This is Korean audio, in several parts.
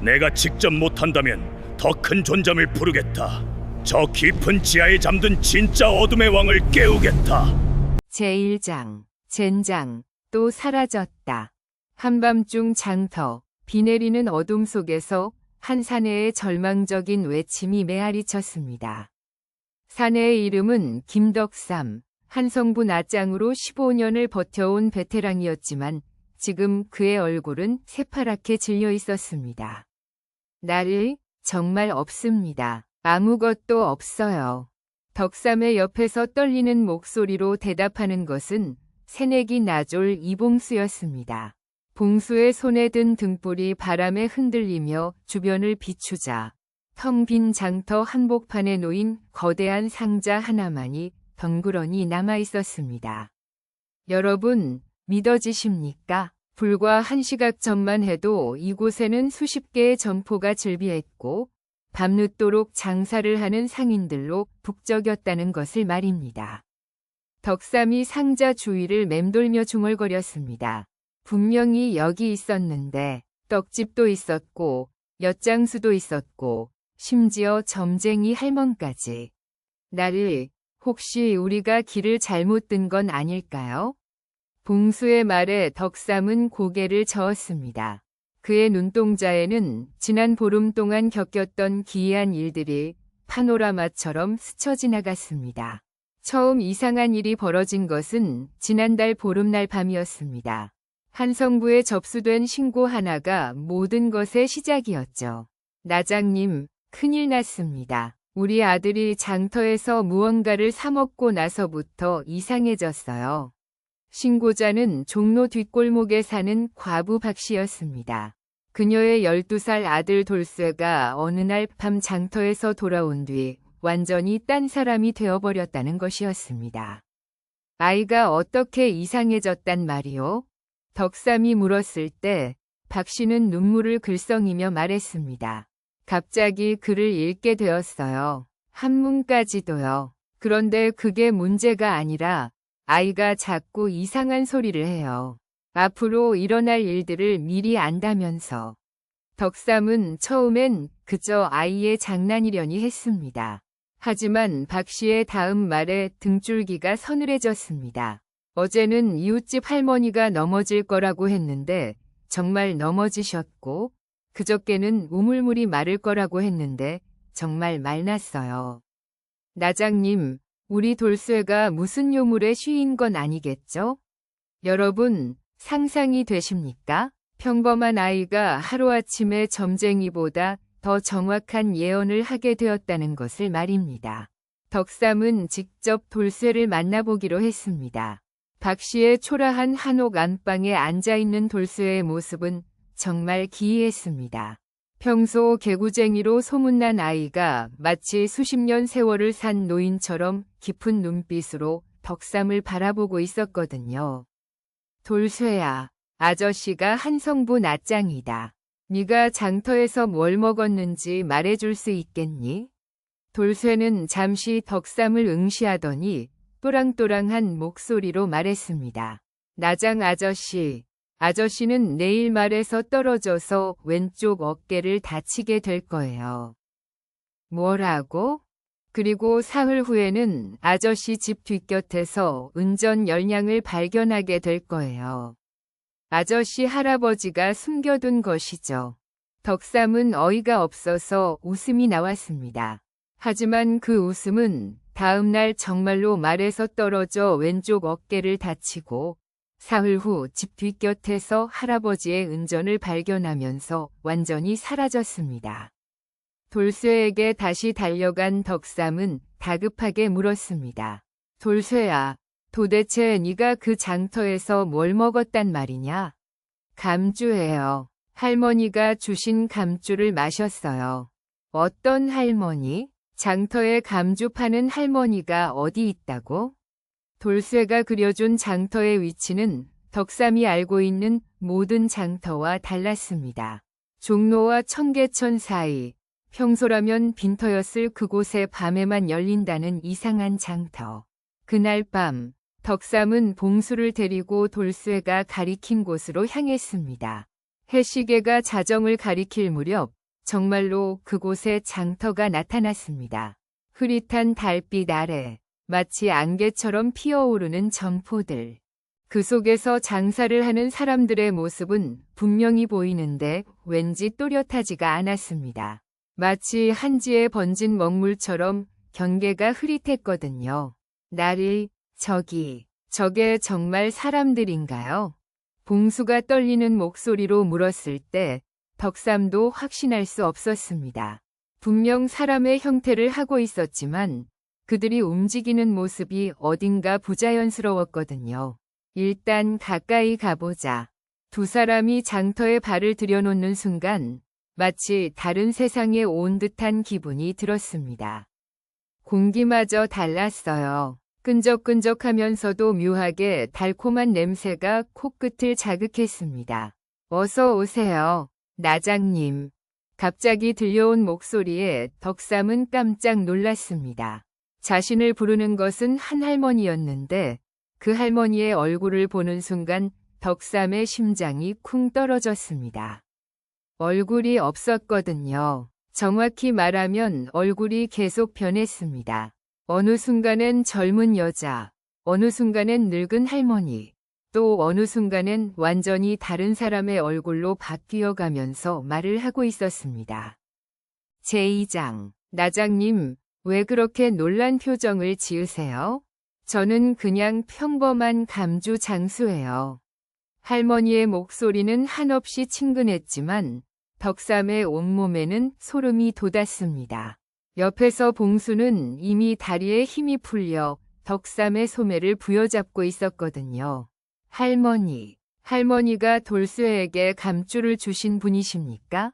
내가 직접 못한다면 더 큰 존잠을 부르겠다. 저 깊은 지하에 잠든 진짜 어둠의 왕을 깨우겠다. 제1장, 젠장, 또 사라졌다. 한밤중 장터, 비 내리는 어둠 속에서 한 사내의 절망적인 외침이 메아리쳤습니다. 사내의 이름은 김덕삼, 한성부 낫장으로 15년을 버텨온 베테랑이었지만 지금 그의 얼굴은 새파랗게 질려 있었습니다. 나를 정말 없습니다. 아무것도 없어요. 덕삼의 옆에서 떨리는 목소리로 대답하는 것은 새내기 나졸 이봉수였습니다. 봉수의 손에 든 등불이 바람에 흔들리며 주변을 비추자 텅 빈 장터 한복판에 놓인 거대한 상자 하나만이 덩그러니 남아 있었습니다. 여러분, 믿어지십니까? 불과 1시각 전만 해도 이곳에는 수십 개의 점포가 즐비했고 밤늦도록 장사를 하는 상인들로 북적였다는 것을 말입니다. 덕삼이 상자 주위를 맴돌며 중얼거렸습니다. 분명히 여기 있었는데 떡집도 있었고 엿장수도 있었고 심지어 점쟁이 할멈까지. 나를 혹시 우리가 길을 잘못 든 건 아닐까요? 봉수의 말에 덕삼은 고개를 저었습니다. 그의 눈동자에는 지난 보름 동안 겪었던 기이한 일들이 파노라마처럼 스쳐 지나갔습니다. 처음 이상한 일이 벌어진 것은 지난달 보름날 밤이었습니다. 한성부에 접수된 신고 하나가 모든 것의 시작이었죠. 나장님, 큰일 났습니다. 우리 아들이 장터에서 무언가를 사먹고 나서부터 이상해졌어요. 신고자는 종로 뒷골목에 사는 과부 박씨였습니다. 그녀의 12살 아들 돌쇠가 어느 날 밤 장터에서 돌아온 뒤 완전히 딴 사람이 되어버렸다는 것이었습니다. 아이가 어떻게 이상해졌단 말이오? 덕삼이 물었을 때 박씨는 눈물을 글썽이며 말했습니다. 갑자기 글을 읽게 되었어요. 한문까지도요. 그런데 그게 문제가 아니라 아이가 자꾸 이상한 소리를 해요. 앞으로 일어날 일들을 미리 안다면서. 덕삼은 처음엔 그저 아이의 장난이려니 했습니다. 하지만 박 씨의 다음 말에 등줄기가 서늘해졌습니다. 어제는 이웃집 할머니가 넘어질 거라고 했는데 정말 넘어지셨고 그저께는 우물물이 마를 거라고 했는데 정말 말났어요. 나장님, 우리 돌쇠가 무슨 요물에 쉬인 건 아니겠죠? 여러분, 상상이 되십니까? 평범한 아이가 하루아침에 점쟁이보다 더 정확한 예언을 하게 되었다는 것을 말입니다. 덕삼은 직접 돌쇠를 만나보기로 했습니다. 박 씨의 초라한 한옥 안방에 앉아있는 돌쇠의 모습은 정말 기이했습니다. 평소 개구쟁이로 소문난 아이가 마치 수십 년 세월을 산 노인처럼 깊은 눈빛으로 덕삼을 바라보고 있었거든요. 돌쇠야, 아저씨가 한성부 낫장이다. 네가 장터에서 뭘 먹었는지 말해줄 수 있겠니? 돌쇠는 잠시 덕삼을 응시하더니 또랑또랑한 목소리로 말했습니다. 나장 아저씨, 아저씨는 내일 말에서 떨어져서 왼쪽 어깨를 다치게 될 거예요. 뭐라고? 그리고 사흘 후에는 아저씨 집 뒷곁에서 은전 열량을 발견하게 될 거예요. 아저씨 할아버지가 숨겨둔 것이죠. 덕삼은 어이가 없어서 웃음이 나왔습니다. 하지만 그 웃음은 다음 날 정말로 말에서 떨어져 왼쪽 어깨를 다치고 사흘 후 집 뒷곁에서 할아버지의 은전을 발견하면서 완전히 사라졌습니다. 돌쇠에게 다시 달려간 덕삼은 다급하게 물었습니다. 돌쇠야, 도대체 네가 그 장터에서 뭘 먹었단 말이냐? 감주예요. 할머니가 주신 감주를 마셨어요. 어떤 할머니? 장터에 감주 파는 할머니가 어디 있다고? 돌쇠가 그려준 장터의 위치는 덕삼이 알고 있는 모든 장터와 달랐습니다. 종로와 청계천 사이, 평소라면 빈터였을 그곳에 밤에만 열린다는 이상한 장터. 그날 밤, 덕삼은 봉수를 데리고 돌쇠가 가리킨 곳으로 향했습니다. 해시계가 자정을 가리킬 무렵 정말로 그곳에 장터가 나타났습니다. 흐릿한 달빛 아래 마치 안개처럼 피어오르는 점포들. 그 속에서 장사를 하는 사람들의 모습은 분명히 보이는데 왠지 또렷하지가 않았습니다. 마치 한지에 번진 먹물처럼 경계가 흐릿했거든요. 저게 정말 사람들인가요? 봉수가 떨리는 목소리로 물었을 때 덕삼도 확신할 수 없었습니다. 분명 사람의 형태를 하고 있었지만 그들이 움직이는 모습이 어딘가 부자연스러웠거든요. 일단 가까이 가보자. 두 사람이 장터에 발을 들여놓는 순간 마치 다른 세상에 온 듯한 기분이 들었습니다. 공기마저 달랐어요. 끈적끈적하면서도 묘하게 달콤한 냄새가 코끝을 자극했습니다. 어서 오세요, 나장님. 갑자기 들려온 목소리에 덕삼은 깜짝 놀랐습니다. 자신을 부르는 것은 한 할머니였는데 그 할머니의 얼굴을 보는 순간 덕삼의 심장이 쿵 떨어졌습니다. 얼굴이 없었거든요. 정확히 말하면 얼굴이 계속 변했습니다. 어느 순간엔 젊은 여자, 어느 순간엔 늙은 할머니, 또 어느 순간엔 완전히 다른 사람의 얼굴로 바뀌어 가면서 말을 하고 있었습니다. 제2장, 나장님, 왜 그렇게 놀란 표정을 지으세요? 저는 그냥 평범한 감주 장수예요. 할머니의 목소리는 한없이 친근했지만 덕삼의 온몸에는 소름이 돋았습니다. 옆에서 봉수는 이미 다리에 힘이 풀려 덕삼의 소매를 부여잡고 있었거든요. 할머니가 돌쇠에게 감주를 주신 분이십니까?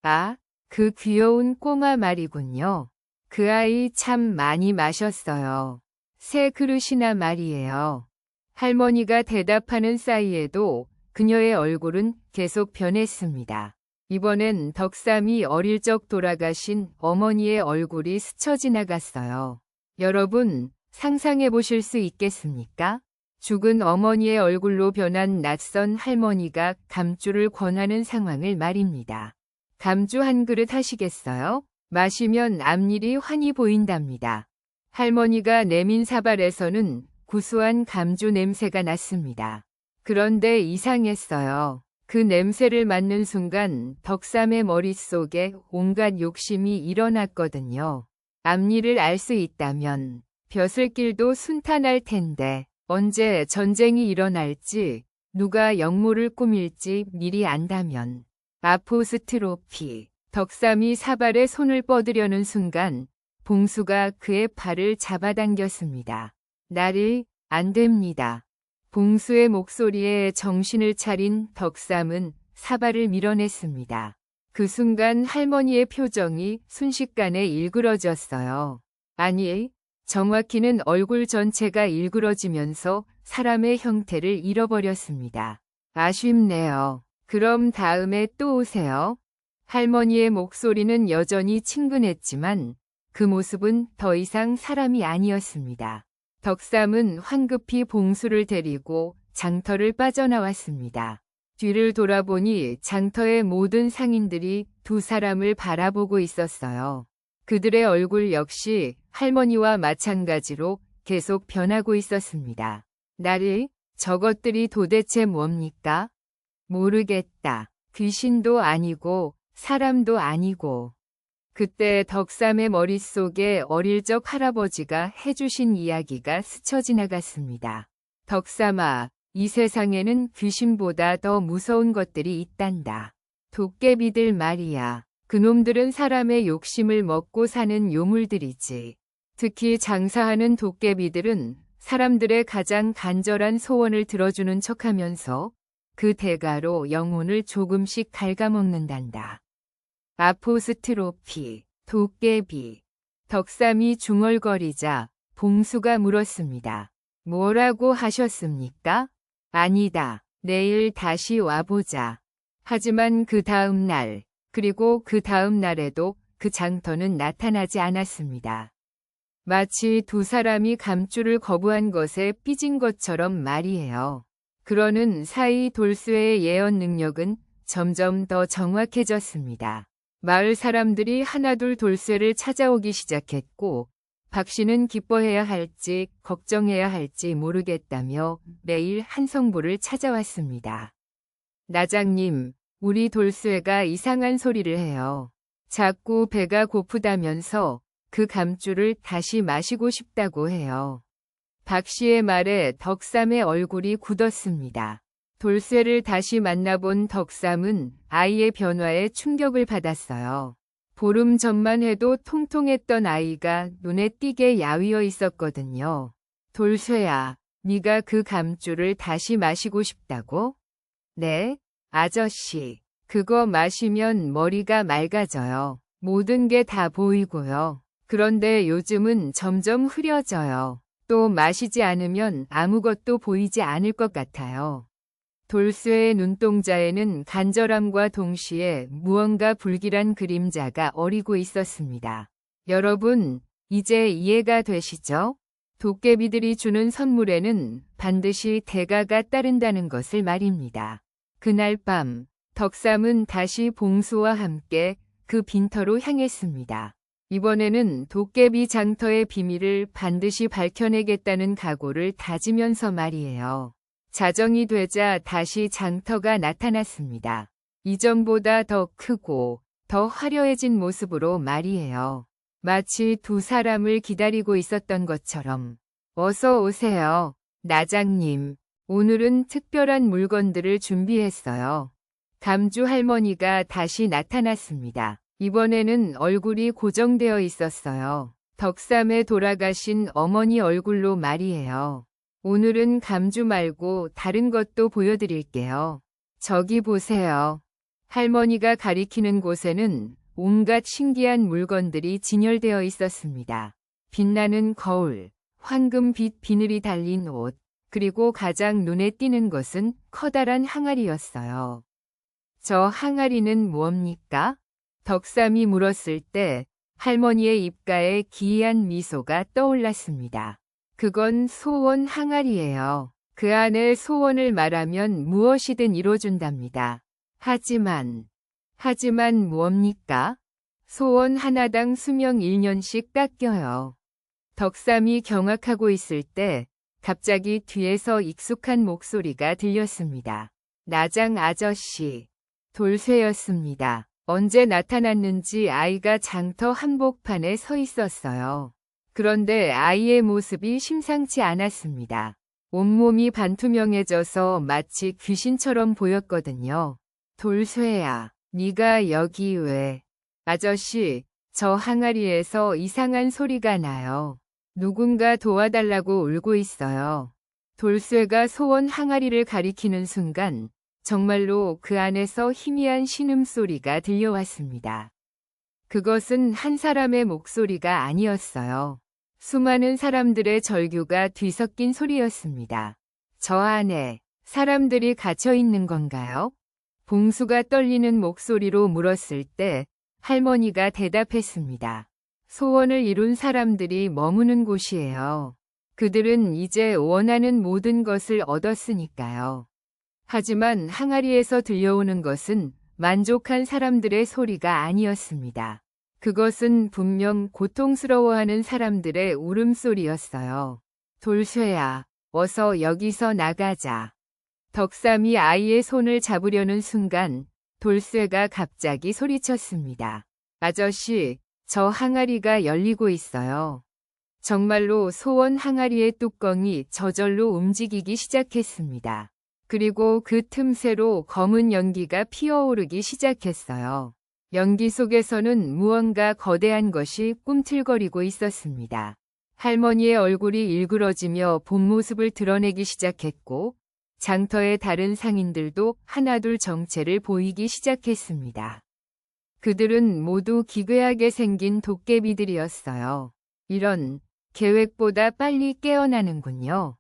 아, 그 귀여운 꼬마 말이군요. 그 아이 참 많이 마셨어요. 3그릇이나 말이에요. 할머니가 대답하는 사이에도 그녀의 얼굴은 계속 변했습니다. 이번엔 덕삼이 어릴 적 돌아가신 어머니의 얼굴이 스쳐 지나갔어요. 여러분, 상상해 보실 수 있겠습니까? 죽은 어머니의 얼굴로 변한 낯선 할머니가 감주를 권하는 상황을 말입니다. 감주 한 그릇 하시겠어요? 마시면 앞일이 환히 보인답니다. 할머니가 내민 사발에서는 구수한 감주 냄새가 났습니다. 그런데 이상했어요. 그 냄새를 맡는 순간 덕삼의 머릿속에 온갖 욕심이 일어났거든요. 앞일을 알 수 있다면 벼슬길도 순탄할 텐데 언제 전쟁이 일어날지 누가 역모를 꾸밀지 미리 안다면. 아포스트로피. 덕삼이 사발에 손을 뻗으려는 순간 봉수가 그의 팔을 잡아당겼습니다. 안 됩니다. 봉수의 목소리에 정신을 차린 덕삼은 사발을 밀어냈습니다. 그 순간 할머니의 표정이 순식간에 일그러졌어요. 아니, 정확히는 얼굴 전체가 일그러지면서 사람의 형태를 잃어버렸습니다. 아쉽네요. 그럼 다음에 또 오세요. 할머니의 목소리는 여전히 친근했지만 그 모습은 더 이상 사람이 아니었습니다. 덕삼은 황급히 봉수를 데리고 장터를 빠져나왔습니다. 뒤를 돌아보니 장터의 모든 상인들이 두 사람을 바라보고 있었어요. 그들의 얼굴 역시 할머니와 마찬가지로 계속 변하고 있었습니다. 저것들이 도대체 뭡니까? 모르겠다. 귀신도 아니고 사람도 아니고. 그때 덕삼의 머릿속에 어릴 적 할아버지가 해주신 이야기가 스쳐 지나갔습니다. 덕삼아, 이 세상에는 귀신보다 더 무서운 것들이 있단다. 도깨비들 말이야. 그놈들은 사람의 욕심을 먹고 사는 요물들이지. 특히 장사하는 도깨비들은 사람들의 가장 간절한 소원을 들어주는 척하면서 그 대가로 영혼을 조금씩 갉아먹는단다. 아포스트로피, 도깨비. 덕삼이 중얼거리자 봉수가 물었습니다. 뭐라고 하셨습니까? 아니다. 내일 다시 와보자. 하지만 그 다음 날, 그리고 그 다음 날에도 그 장터는 나타나지 않았습니다. 마치 두 사람이 감주를 거부한 것에 삐진 것처럼 말이에요. 그러는 사이 돌쇠의 예언 능력은 점점 더 정확해졌습니다. 마을 사람들이 하나둘 돌쇠를 찾아오기 시작했고 박 씨는 기뻐해야 할지 걱정해야 할지 모르겠다며 매일 한성부를 찾아왔습니다. 나장님, 우리 돌쇠가 이상한 소리를 해요. 자꾸 배가 고프다면서 그 감주를 다시 마시고 싶다고 해요. 박 씨의 말에 덕삼의 얼굴이 굳었습니다. 돌쇠를 다시 만나본 덕삼은 아이의 변화에 충격을 받았어요. 보름 전만 해도 통통했던 아이가 눈에 띄게 야위어 있었거든요. 돌쇠야, 네가 그 감주를 다시 마시고 싶다고? 네, 아저씨. 그거 마시면 머리가 맑아져요. 모든 게 다 보이고요. 그런데 요즘은 점점 흐려져요. 또 마시지 않으면 아무것도 보이지 않을 것 같아요. 돌쇠의 눈동자에는 간절함과 동시에 무언가 불길한 그림자가 어리고 있었습니다. 여러분, 이제 이해가 되시죠? 도깨비들이 주는 선물에는 반드시 대가가 따른다는 것을 말입니다. 그날 밤, 덕삼은 다시 봉수와 함께 그 빈터로 향했습니다. 이번에는 도깨비 장터의 비밀을 반드시 밝혀내겠다는 각오를 다지면서 말이에요. 자정이 되자 다시 장터가 나타났습니다. 이전보다 더 크고 더 화려해진 모습으로 말이에요. 마치 두 사람을 기다리고 있었던 것처럼. 어서 오세요, 나장님. 오늘은 특별한 물건들을 준비했어요. 감주 할머니가 다시 나타났습니다. 이번에는 얼굴이 고정되어 있었어요. 덕삼에 돌아가신 어머니 얼굴로 말이에요. 오늘은 감주 말고 다른 것도 보여드릴게요. 저기 보세요. 할머니가 가리키는 곳에는 온갖 신기한 물건들이 진열되어 있었습니다. 빛나는 거울, 황금빛 비늘이 달린 옷, 그리고 가장 눈에 띄는 것은 커다란 항아리였어요. 저 항아리는 뭡니까? 덕삼이 물었을 때 할머니의 입가에 기이한 미소가 떠올랐습니다. 그건 소원 항아리예요. 그 안에 소원을 말하면 무엇이든 이뤄준답니다. 하지만 뭡니까? 소원 하나당 수명 1년씩 깎여요. 덕삼이 경악하고 있을 때 갑자기 뒤에서 익숙한 목소리가 들렸습니다. 나장 아저씨. 돌쇠였습니다. 언제 나타났는지 아이가 장터 한복판에 서 있었어요. 그런데 아이의 모습이 심상치 않았습니다. 온몸이 반투명해져서 마치 귀신처럼 보였거든요. 돌쇠야, 네가 여기 왜? 아저씨, 저 항아리에서 이상한 소리가 나요. 누군가 도와달라고 울고 있어요. 돌쇠가 소원 항아리를 가리키는 순간 정말로 그 안에서 희미한 신음소리가 들려왔습니다. 그것은 한 사람의 목소리가 아니었어요. 수많은 사람들의 절규가 뒤섞인 소리였습니다. 저 안에 사람들이 갇혀 있는 건가요? 봉수가 떨리는 목소리로 물었을 때 할머니가 대답했습니다. 소원을 이룬 사람들이 머무는 곳이에요. 그들은 이제 원하는 모든 것을 얻었으니까요. 하지만 항아리에서 들려오는 것은 만족한 사람들의 소리가 아니었습니다. 그것은 분명 고통스러워하는 사람들의 울음소리였어요. 돌쇠야, 어서 여기서 나가자. 덕삼이 아이의 손을 잡으려는 순간 돌쇠가 갑자기 소리쳤습니다. 아저씨, 저 항아리가 열리고 있어요. 정말로 소원 항아리의 뚜껑이 저절로 움직이기 시작했습니다. 그리고 그 틈새로 검은 연기가 피어오르기 시작했어요. 연기 속에서는 무언가 거대한 것이 꿈틀거리고 있었습니다. 할머니의 얼굴이 일그러지며 본 모습을 드러내기 시작했고 장터의 다른 상인들도 하나둘 정체를 보이기 시작했습니다. 그들은 모두 기괴하게 생긴 도깨비들이었어요. 이런, 계획보다 빨리 깨어나는군요.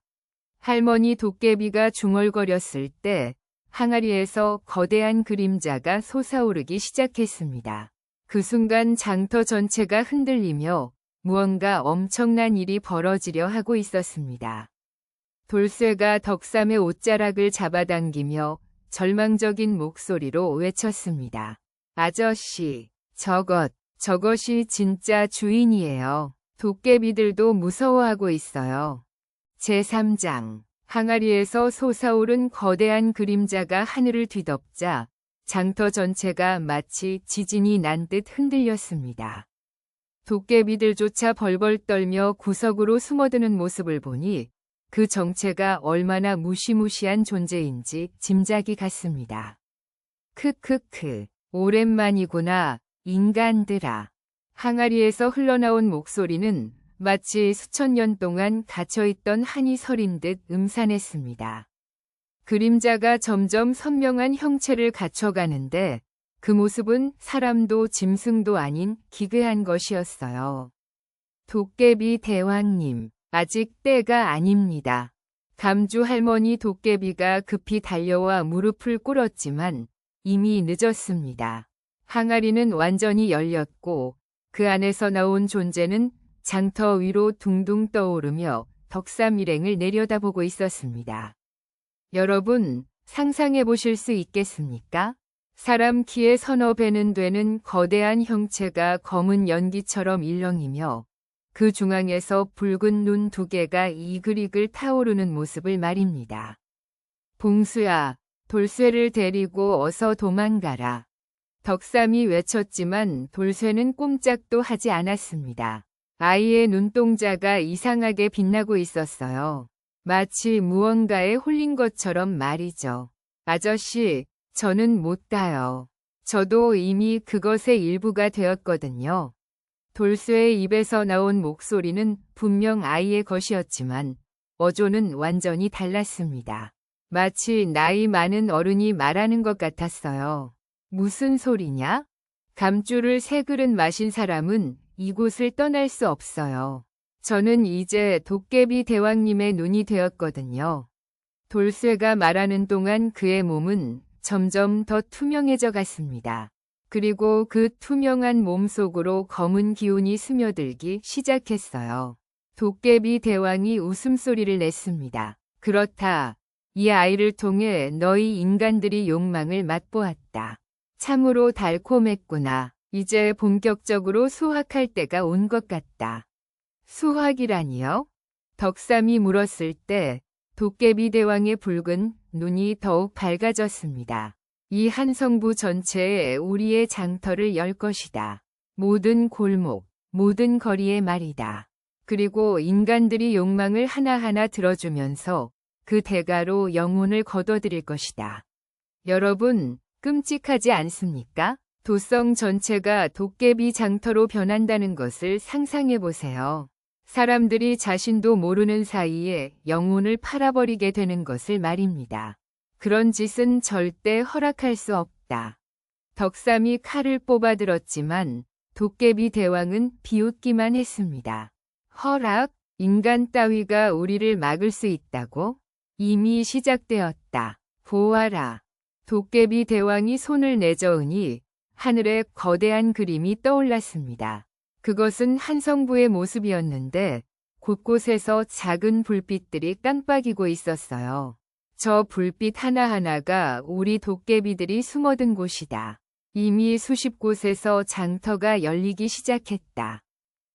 할머니 도깨비가 중얼거렸을 때 항아리에서 거대한 그림자가 솟아오르기 시작했습니다. 그 순간 장터 전체가 흔들리며 무언가 엄청난 일이 벌어지려 하고 있었습니다. 돌쇠가 덕삼의 옷자락을 잡아당기며 절망적인 목소리로 외쳤습니다. 아저씨, 저것이 진짜 주인이에요. 도깨비들도 무서워하고 있어요. 제3장. 항아리에서 솟아오른 거대한 그림자가 하늘을 뒤덮자 장터 전체가 마치 지진이 난 듯 흔들렸습니다. 도깨비들조차 벌벌 떨며 구석으로 숨어드는 모습을 보니 그 정체가 얼마나 무시무시한 존재인지 짐작이 갔습니다. 크크크, 오랜만이구나, 인간들아. 항아리에서 흘러나온 목소리는 마치 수천 년 동안 갇혀있던 한이 서린 듯 음산했습니다. 그림자가 점점 선명한 형체를 갖춰가는데 그 모습은 사람도 짐승도 아닌 기괴한 것이었어요. 도깨비 대왕님, 아직 때가 아닙니다. 감주 할머니 도깨비가 급히 달려와 무릎을 꿇었지만 이미 늦었습니다. 항아리는 완전히 열렸고 그 안에서 나온 존재는 장터 위로 둥둥 떠오르며 덕삼 일행을 내려다보고 있었습니다. 여러분, 상상해 보실 수 있겠습니까? 사람 키의 서너 배는 되는 거대한 형체가 검은 연기처럼 일렁이며 그 중앙에서 붉은 눈 두 개가 이글이글 타오르는 모습을 말입니다. 봉수야, 돌쇠를 데리고 어서 도망가라. 덕삼이 외쳤지만 돌쇠는 꼼짝도 하지 않았습니다. 아이의 눈동자가 이상하게 빛나고 있었어요. 마치 무언가에 홀린 것처럼 말이죠. 아저씨, 저는 못 가요. 저도 이미 그것의 일부가 되었거든요. 돌쇠의 입에서 나온 목소리는 분명 아이의 것이었지만 어조는 완전히 달랐습니다. 마치 나이 많은 어른이 말하는 것 같았어요. 무슨 소리냐? 감주를 세 그릇 마신 사람은 이곳을 떠날 수 없어요. 저는 이제 도깨비 대왕님의 눈이 되었거든요. 돌쇠가 말하는 동안 그의 몸은 점점 더 투명해져 갔습니다. 그리고 그 투명한 몸 속으로 검은 기운이 스며들기 시작했어요. 도깨비 대왕이 웃음소리를 냈습니다. 그렇다. 이 아이를 통해 너희 인간들이 욕망을 맛보았다. 참으로 달콤했구나. 이제 본격적으로 수확할 때가 온 것 같다. 수확이라니요? 덕삼이 물었을 때 도깨비 대왕의 붉은 눈이 더욱 밝아졌습니다. 이 한성부 전체에 우리의 장터를 열 것이다. 모든 골목, 모든 거리에 말이다. 그리고 인간들이 욕망을 하나하나 들어주면서 그 대가로 영혼을 거둬들일 것이다. 여러분, 끔찍하지 않습니까? 도성 전체가 도깨비 장터로 변한다는 것을 상상해 보세요. 사람들이 자신도 모르는 사이에 영혼을 팔아버리게 되는 것을 말입니다. 그런 짓은 절대 허락할 수 없다. 덕삼이 칼을 뽑아들었지만 도깨비 대왕은 비웃기만 했습니다. 허락? 인간 따위가 우리를 막을 수 있다고? 이미 시작되었다. 보아라. 도깨비 대왕이 손을 내저으니 하늘에 거대한 그림이 떠올랐습니다. 그것은 한성부의 모습이었는데 곳곳에서 작은 불빛들이 깜빡이고 있었어요. 저 불빛 하나하나가 우리 도깨비들이 숨어든 곳이다. 이미 수십 곳에서 장터가 열리기 시작했다.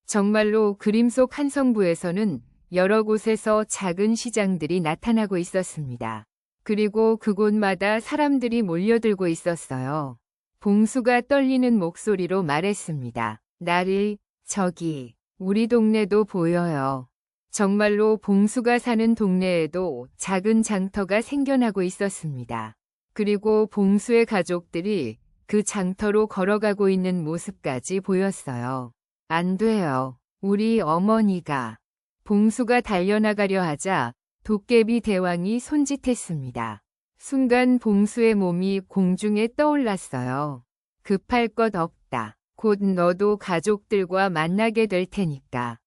정말로 그림 속 한성부에서는 여러 곳에서 작은 시장들이 나타나고 있었습니다. 그리고 그곳마다 사람들이 몰려들고 있었어요. 봉수가 떨리는 목소리로 말했습니다. 나리, 저기, 우리 동네도 보여요. 정말로 봉수가 사는 동네에도 작은 장터가 생겨나고 있었습니다. 그리고 봉수의 가족들이 그 장터로 걸어가고 있는 모습까지 보였어요. 안 돼요. 우리 어머니가. 봉수가 달려나가려 하자 도깨비 대왕이 손짓했습니다. 순간 봉수의 몸이 공중에 떠올랐어요. 급할 것 없다. 곧 너도 가족들과 만나게 될 테니까.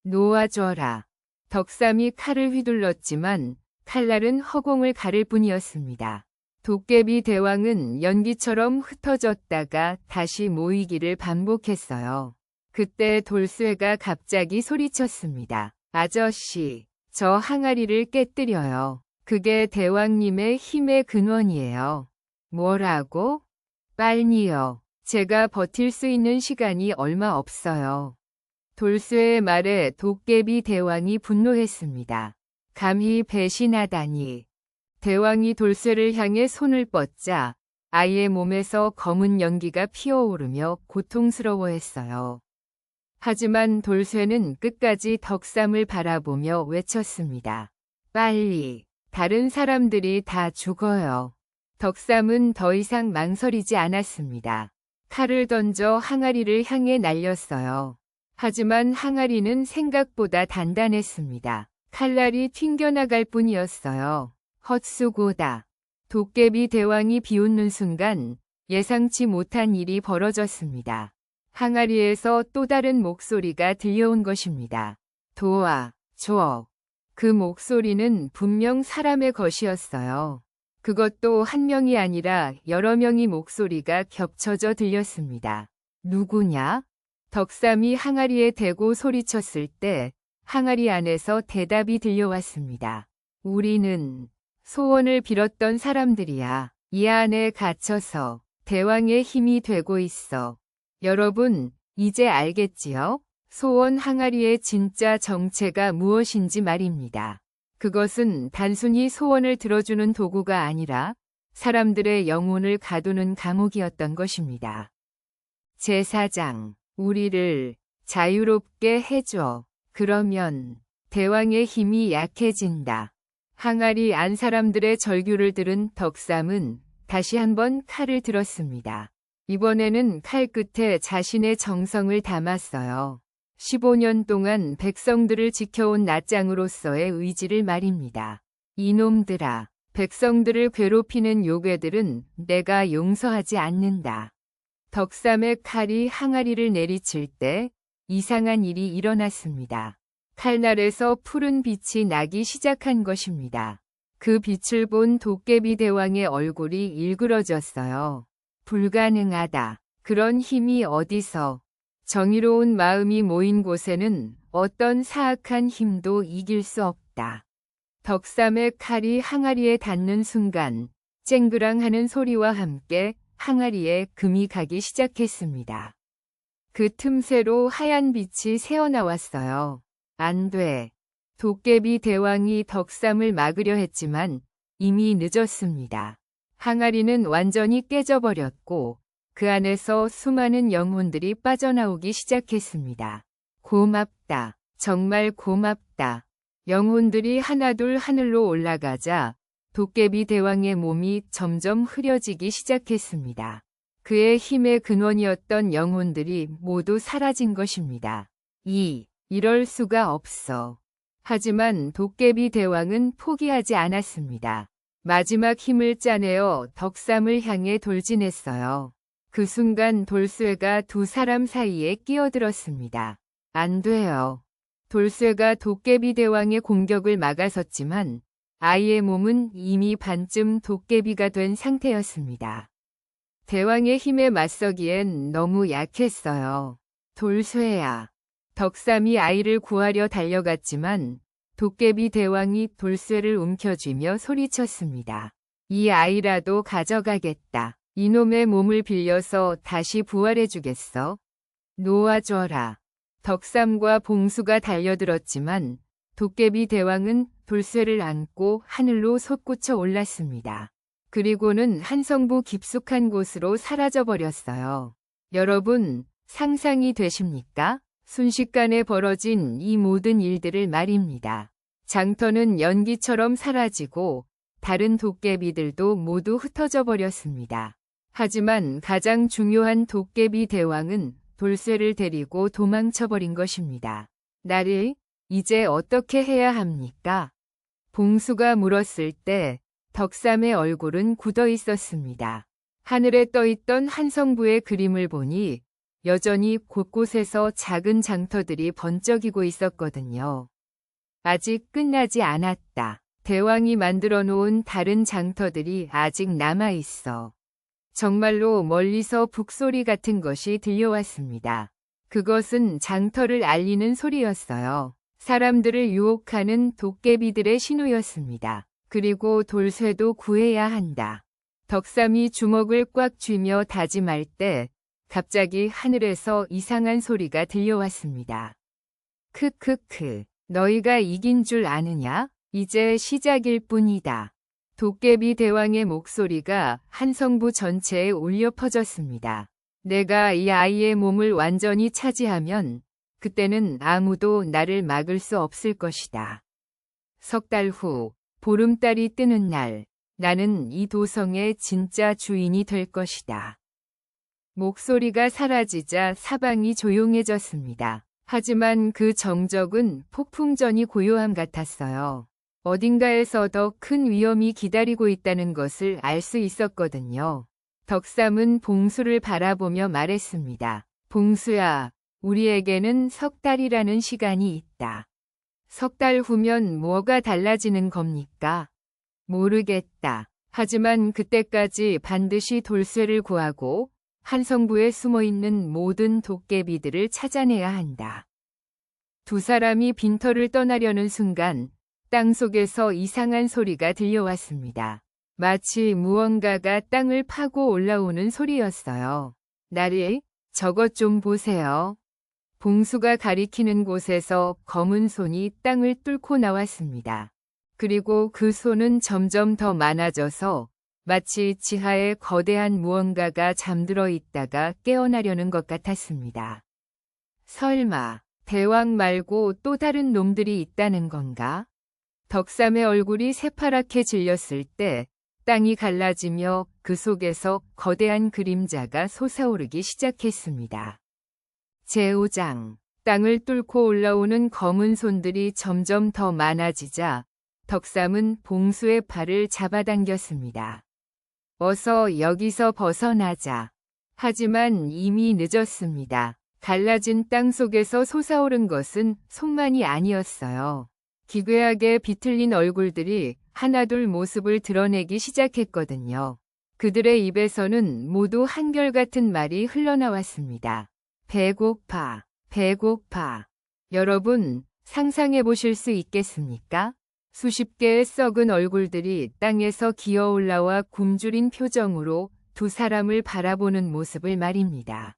놓아줘라. 덕삼이 칼을 휘둘렀지만 칼날은 허공을 가를 뿐이었습니다. 도깨비 대왕은 연기처럼 흩어졌다가 다시 모이기를 반복했어요. 그때 돌쇠가 갑자기 소리쳤습니다. 아저씨, 저 항아리를 깨뜨려요. 그게 대왕님의 힘의 근원이에요. 뭐라고? 빨리요. 제가 버틸 수 있는 시간이 얼마 없어요. 돌쇠의 말에 도깨비 대왕이 분노했습니다. 감히 배신하다니. 대왕이 돌쇠를 향해 손을 뻗자 아이의 몸에서 검은 연기가 피어오르며 고통스러워했어요. 하지만 돌쇠는 끝까지 덕삼을 바라보며 외쳤습니다. 빨리. 다른 사람들이 다 죽어요. 덕삼은 더 이상 망설이지 않았습니다. 칼을 던져 항아리를 향해 날렸어요. 하지만 항아리는 생각보다 단단했습니다. 칼날이 튕겨나갈 뿐이었어요. 헛수고다. 도깨비 대왕이 비웃는 순간 예상치 못한 일이 벌어졌습니다. 항아리에서 또 다른 목소리가 들려온 것입니다. 도와줘. 그 목소리는 분명 사람의 것이었어요. 그것도 한 명이 아니라 여러 명의 목소리가 겹쳐져 들렸습니다. 누구냐? 덕삼이 항아리에 대고 소리쳤을 때 항아리 안에서 대답이 들려왔습니다. 우리는 소원을 빌었던 사람들이야. 이 안에 갇혀서 대왕의 힘이 되고 있어. 여러분, 이제 알겠지요? 소원 항아리의 진짜 정체가 무엇인지 말입니다. 그것은 단순히 소원을 들어주는 도구가 아니라 사람들의 영혼을 가두는 감옥이었던 것입니다. 제사장, 우리를 자유롭게 해줘. 그러면 대왕의 힘이 약해진다. 항아리 안 사람들의 절규를 들은 덕삼은 다시 한번 칼을 들었습니다. 이번에는 칼 끝에 자신의 정성을 담았어요. 15년 동안 백성들을 지켜온 낫장으로서의 의지를 말입니다. 이놈들아, 백성들을 괴롭히는 요괴들은 내가 용서하지 않는다. 덕삼의 칼이 항아리를 내리칠 때 이상한 일이 일어났습니다. 칼날에서 푸른 빛이 나기 시작한 것입니다. 그 빛을 본 도깨비 대왕의 얼굴이 일그러졌어요. 불가능하다. 그런 힘이 어디서? 정의로운 마음이 모인 곳에는 어떤 사악한 힘도 이길 수 없다. 덕삼의 칼이 항아리에 닿는 순간 쨍그랑하는 소리와 함께 항아리에 금이 가기 시작했습니다. 그 틈새로 하얀 빛이 새어나왔어요. 안 돼. 도깨비 대왕이 덕삼을 막으려 했지만 이미 늦었습니다. 항아리는 완전히 깨져버렸고 그 안에서 수많은 영혼들이 빠져나오기 시작했습니다. 고맙다. 정말 고맙다. 영혼들이 하나둘 하늘로 올라가자 도깨비 대왕의 몸이 점점 흐려지기 시작했습니다. 그의 힘의 근원이었던 영혼들이 모두 사라진 것입니다. 이럴 수가 없어. 하지만 도깨비 대왕은 포기하지 않았습니다. 마지막 힘을 짜내어 덕삼을 향해 돌진했어요. 그 순간 돌쇠가 두 사람 사이에 끼어들었습니다. 안 돼요. 돌쇠가 도깨비 대왕의 공격을 막아섰지만 아이의 몸은 이미 반쯤 도깨비가 된 상태였습니다. 대왕의 힘에 맞서기엔 너무 약했어요. 돌쇠야. 덕삼이 아이를 구하려 달려갔지만 도깨비 대왕이 돌쇠를 움켜쥐며 소리쳤습니다. 이 아이라도 가져가겠다. 이놈의 몸을 빌려서 다시 부활해주겠어. 놓아줘라. 덕삼과 봉수가 달려들었지만 도깨비 대왕은 돌쇠를 안고 하늘로 솟구쳐 올랐습니다. 그리고는 한성부 깊숙한 곳으로 사라져버렸어요. 여러분, 상상이 되십니까? 순식간에 벌어진 이 모든 일들을 말입니다. 장터는 연기처럼 사라지고 다른 도깨비들도 모두 흩어져 버렸습니다. 하지만 가장 중요한 도깨비 대왕은 돌쇠를 데리고 도망쳐버린 것입니다. 나를 이제 어떻게 해야 합니까? 봉수가 물었을 때 덕삼의 얼굴은 굳어 있었습니다. 하늘에 떠있던 한성부의 그림을 보니 여전히 곳곳에서 작은 장터들이 번쩍이고 있었거든요. 아직 끝나지 않았다. 대왕이 만들어 놓은 다른 장터들이 아직 남아있어. 정말로 멀리서 북소리 같은 것이 들려왔습니다. 그것은 장터를 알리는 소리였어요. 사람들을 유혹하는 도깨비들의 신호였습니다. 그리고 돌쇠도 구해야 한다. 덕삼이 주먹을 꽉 쥐며 다짐할 때 갑자기 하늘에서 이상한 소리가 들려왔습니다. 크크크, 너희가 이긴 줄 아느냐? 이제 시작일 뿐이다. 도깨비 대왕의 목소리가 한성부 전체에 울려 퍼졌습니다. 내가 이 아이의 몸을 완전히 차지하면 그때는 아무도 나를 막을 수 없을 것이다. 석 달 후 보름달이 뜨는 날, 나는 이 도성의 진짜 주인이 될 것이다. 목소리가 사라지자 사방이 조용해졌습니다. 하지만 그 정적은 폭풍전이 고요함 같았어요. 어딘가에서 더 큰 위험이 기다리고 있다는 것을 알 수 있었거든요. 덕삼은 봉수를 바라보며 말했습니다. 봉수야, 우리에게는 석 달이라는 시간이 있다. 석 달 후면 뭐가 달라지는 겁니까? 모르겠다. 하지만 그때까지 반드시 돌쇠를 구하고 한성부에 숨어있는 모든 도깨비들을 찾아내야 한다. 두 사람이 빈터를 떠나려는 순간 땅속에서 이상한 소리가 들려왔습니다. 마치 무언가가 땅을 파고 올라오는 소리였어요. 나리, 저것 좀 보세요. 봉수가 가리키는 곳에서 검은 손이 땅을 뚫고 나왔습니다. 그리고 그 손은 점점 더 많아져서 마치 지하에 거대한 무언가가 잠들어 있다가 깨어나려는 것 같았습니다. 설마 대왕 말고 또 다른 놈들이 있다는 건가? 덕삼의 얼굴이 새파랗게 질렸을 때 땅이 갈라지며 그 속에서 거대한 그림자가 솟아오르기 시작했습니다. 제5장, 땅을 뚫고 올라오는 검은 손들이 점점 더 많아지자 덕삼은 봉수의 팔을 잡아당겼습니다. 어서 여기서 벗어나자. 하지만 이미 늦었습니다. 갈라진 땅 속에서 솟아오른 것은 손만이 아니었어요. 기괴하게 비틀린 얼굴들이 하나둘 모습을 드러내기 시작했거든요. 그들의 입에서는 모두 한결같은 말이 흘러나왔습니다. 배고파, 배고파. 여러분, 상상해 보실 수 있겠습니까? 수십 개의 썩은 얼굴들이 땅에서 기어 올라와 굶주린 표정으로 두 사람을 바라보는 모습을 말입니다.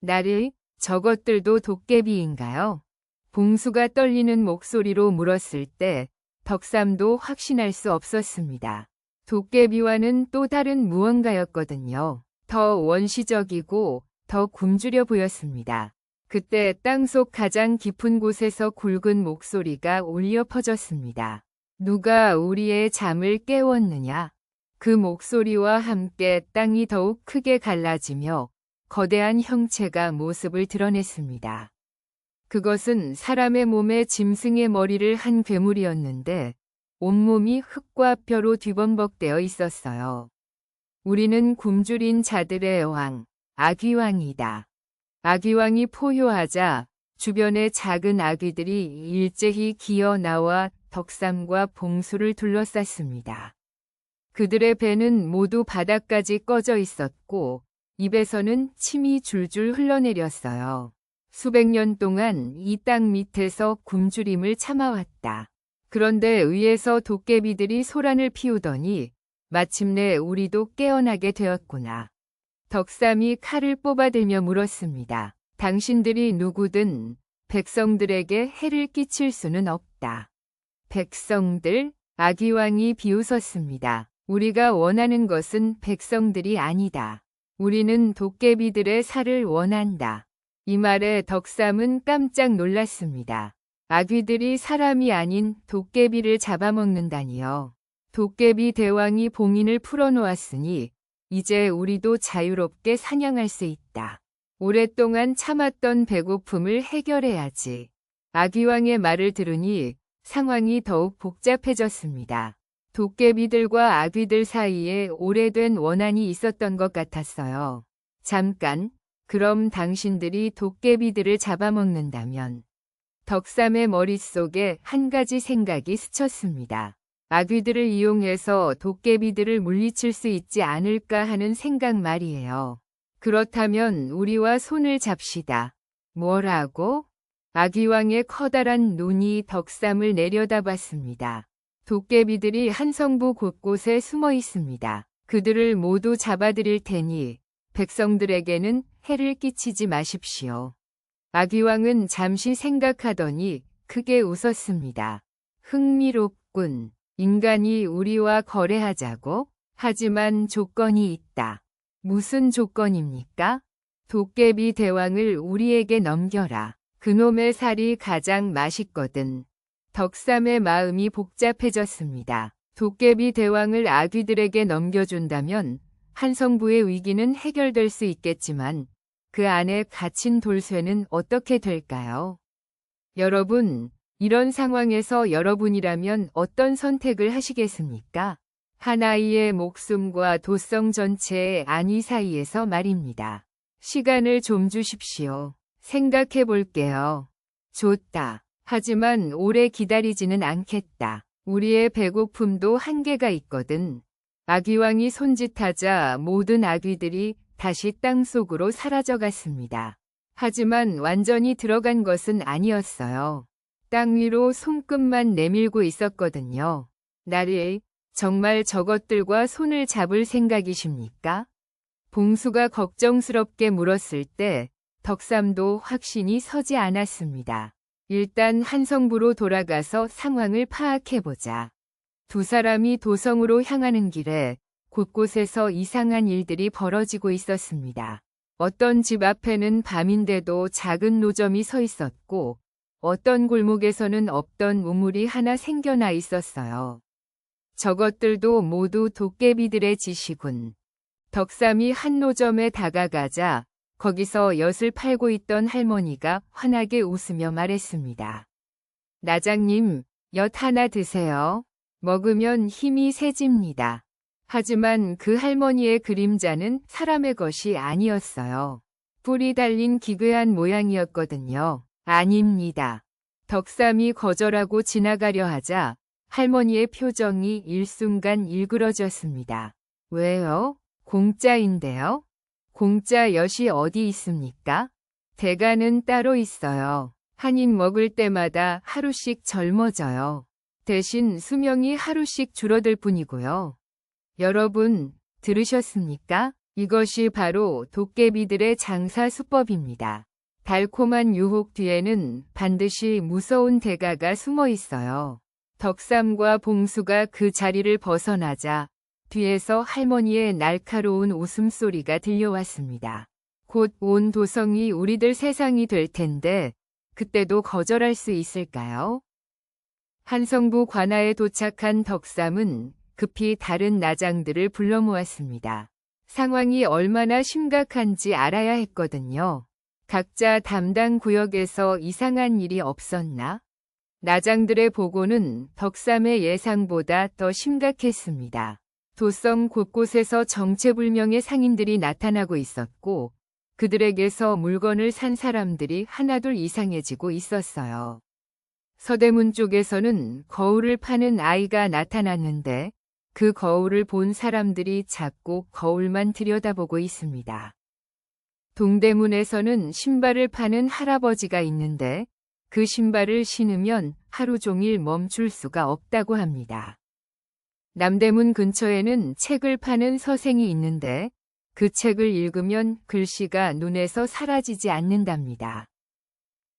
나를, 저것들도 도깨비인가요? 봉수가 떨리는 목소리로 물었을 때 덕삼도 확신할 수 없었습니다. 도깨비와는 또 다른 무언가였거든요. 더 원시적이고 더 굶주려 보였습니다. 그때 땅속 가장 깊은 곳에서 굵은 목소리가 울려 퍼졌습니다. 누가 우리의 잠을 깨웠느냐? 그 목소리와 함께 땅이 더욱 크게 갈라지며 거대한 형체가 모습을 드러냈습니다. 그것은 사람의 몸에 짐승의 머리를 한 괴물이었는데 온몸이 흙과 뼈로 뒤범벅되어 있었어요. 우리는 굶주린 자들의 왕, 아귀왕이다. 아귀왕이 포효하자 주변의 작은 아귀들이 일제히 기어 나와 덕삼과 봉수를 둘러쌌습니다. 그들의 배는 모두 바닥까지 꺼져 있었고 입에서는 침이 줄줄 흘러내렸어요. 수백 년 동안 이 땅 밑에서 굶주림을 참아왔다. 그런데 위에서 도깨비들이 소란을 피우더니 마침내 우리도 깨어나게 되었구나. 덕삼이 칼을 뽑아들며 물었습니다. 당신들이 누구든 백성들에게 해를 끼칠 수는 없다. 백성들? 아귀왕이 비웃었습니다. 우리가 원하는 것은 백성들이 아니다. 우리는 도깨비들의 살을 원한다. 이 말에 덕삼은 깜짝 놀랐습니다. 아귀들이 사람이 아닌 도깨비를 잡아먹는다니요. 도깨비 대왕이 봉인을 풀어놓았으니 이제 우리도 자유롭게 사냥할 수 있다. 오랫동안 참았던 배고픔을 해결해야지. 아귀왕의 말을 들으니 상황이 더욱 복잡해졌습니다. 도깨비들과 아귀들 사이에 오래된 원한이 있었던 것 같았어요. 잠깐, 그럼 당신들이 도깨비들을 잡아먹는다면? 덕삼의 머릿속에 한 가지 생각이 스쳤습니다. 아귀들을 이용해서 도깨비들을 물리칠 수 있지 않을까 하는 생각 말이에요. 그렇다면 우리와 손을 잡시다. 뭐라고? 아귀왕의 커다란 눈이 덕삼을 내려다봤습니다. 도깨비들이 한성부 곳곳에 숨어 있습니다. 그들을 모두 잡아들일 테니 백성들에게는 해를 끼치지 마십시오. 아귀왕은 잠시 생각하더니 크게 웃었습니다. 흥미롭군. 인간이 우리와 거래하자고? 하지만 조건이 있다. 무슨 조건입니까? 도깨비 대왕을 우리에게 넘겨라. 그놈의 살이 가장 맛있거든. 덕삼의 마음이 복잡해졌습니다. 도깨비 대왕을 아귀들에게 넘겨준다면 한성부의 위기는 해결될 수 있겠지만 그 안에 갇힌 돌쇠는 어떻게 될까요? 여러분, 이런 상황에서 여러분이라면 어떤 선택을 하시겠습니까? 한 아이의 목숨과 도성 전체의 안위 사이에서 말입니다. 시간을 좀 주십시오. 생각해 볼게요. 좋다. 하지만 오래 기다리지는 않겠다. 우리의 배고픔도 한계가 있거든. 아귀왕이 손짓하자 모든 아귀들이 다시 땅속으로 사라져갔습니다. 하지만 완전히 들어간 것은 아니었어요. 땅 위로 손끝만 내밀고 있었거든요. 나리, 정말 저것들과 손을 잡을 생각이십니까? 봉수가 걱정스럽게 물었을 때 덕삼도 확신이 서지 않았습니다. 일단 한성부로 돌아가서 상황을 파악해보자. 두 사람이 도성으로 향하는 길에 곳곳에서 이상한 일들이 벌어지고 있었습니다. 어떤 집 앞에는 밤인데도 작은 노점이 서 있었고 어떤 골목에서는 없던 우물이 하나 생겨나 있었어요. 저것들도 모두 도깨비들의 짓이군. 덕삼이 한 노점에 다가가자 거기서 엿을 팔고 있던 할머니가 환하게 웃으며 말했습니다. 나장님, 엿 하나 드세요. 먹으면 힘이 세집니다. 하지만 그 할머니의 그림자는 사람의 것이 아니었어요. 뿔이 달린 기괴한 모양이었거든요. 아닙니다. 덕삼이 거절하고 지나가려 하자 할머니의 표정이 일순간 일그러졌습니다. 왜요? 공짜인데요? 공짜 엿이 어디 있습니까? 대가는 따로 있어요. 한 입 먹을 때마다 하루씩 젊어져요. 대신 수명이 하루씩 줄어들 뿐이고요. 여러분, 들으셨습니까? 이것이 바로 도깨비들의 장사 수법입니다. 달콤한 유혹 뒤에는 반드시 무서운 대가가 숨어 있어요. 덕삼과 봉수가 그 자리를 벗어나자 뒤에서 할머니의 날카로운 웃음소리가 들려왔습니다. 곧 온 도성이 우리들 세상이 될 텐데 그때도 거절할 수 있을까요? 한성부 관아에 도착한 덕삼은 급히 다른 나장들을 불러 모았습니다. 상황이 얼마나 심각한지 알아야 했거든요. 각자 담당 구역에서 이상한 일이 없었나? 나장들의 보고는 덕삼의 예상보다 더 심각했습니다. 도성 곳곳에서 정체불명의 상인들이 나타나고 있었고 그들에게서 물건을 산 사람들이 하나둘 이상해지고 있었어요. 서대문 쪽에서는 거울을 파는 아이가 나타났는데 그 거울을 본 사람들이 자꾸 거울만 들여다보고 있습니다. 동대문에서는 신발을 파는 할아버지가 있는데 그 신발을 신으면 하루 종일 멈출 수가 없다고 합니다. 남대문 근처에는 책을 파는 서생이 있는데 그 책을 읽으면 글씨가 눈에서 사라지지 않는답니다.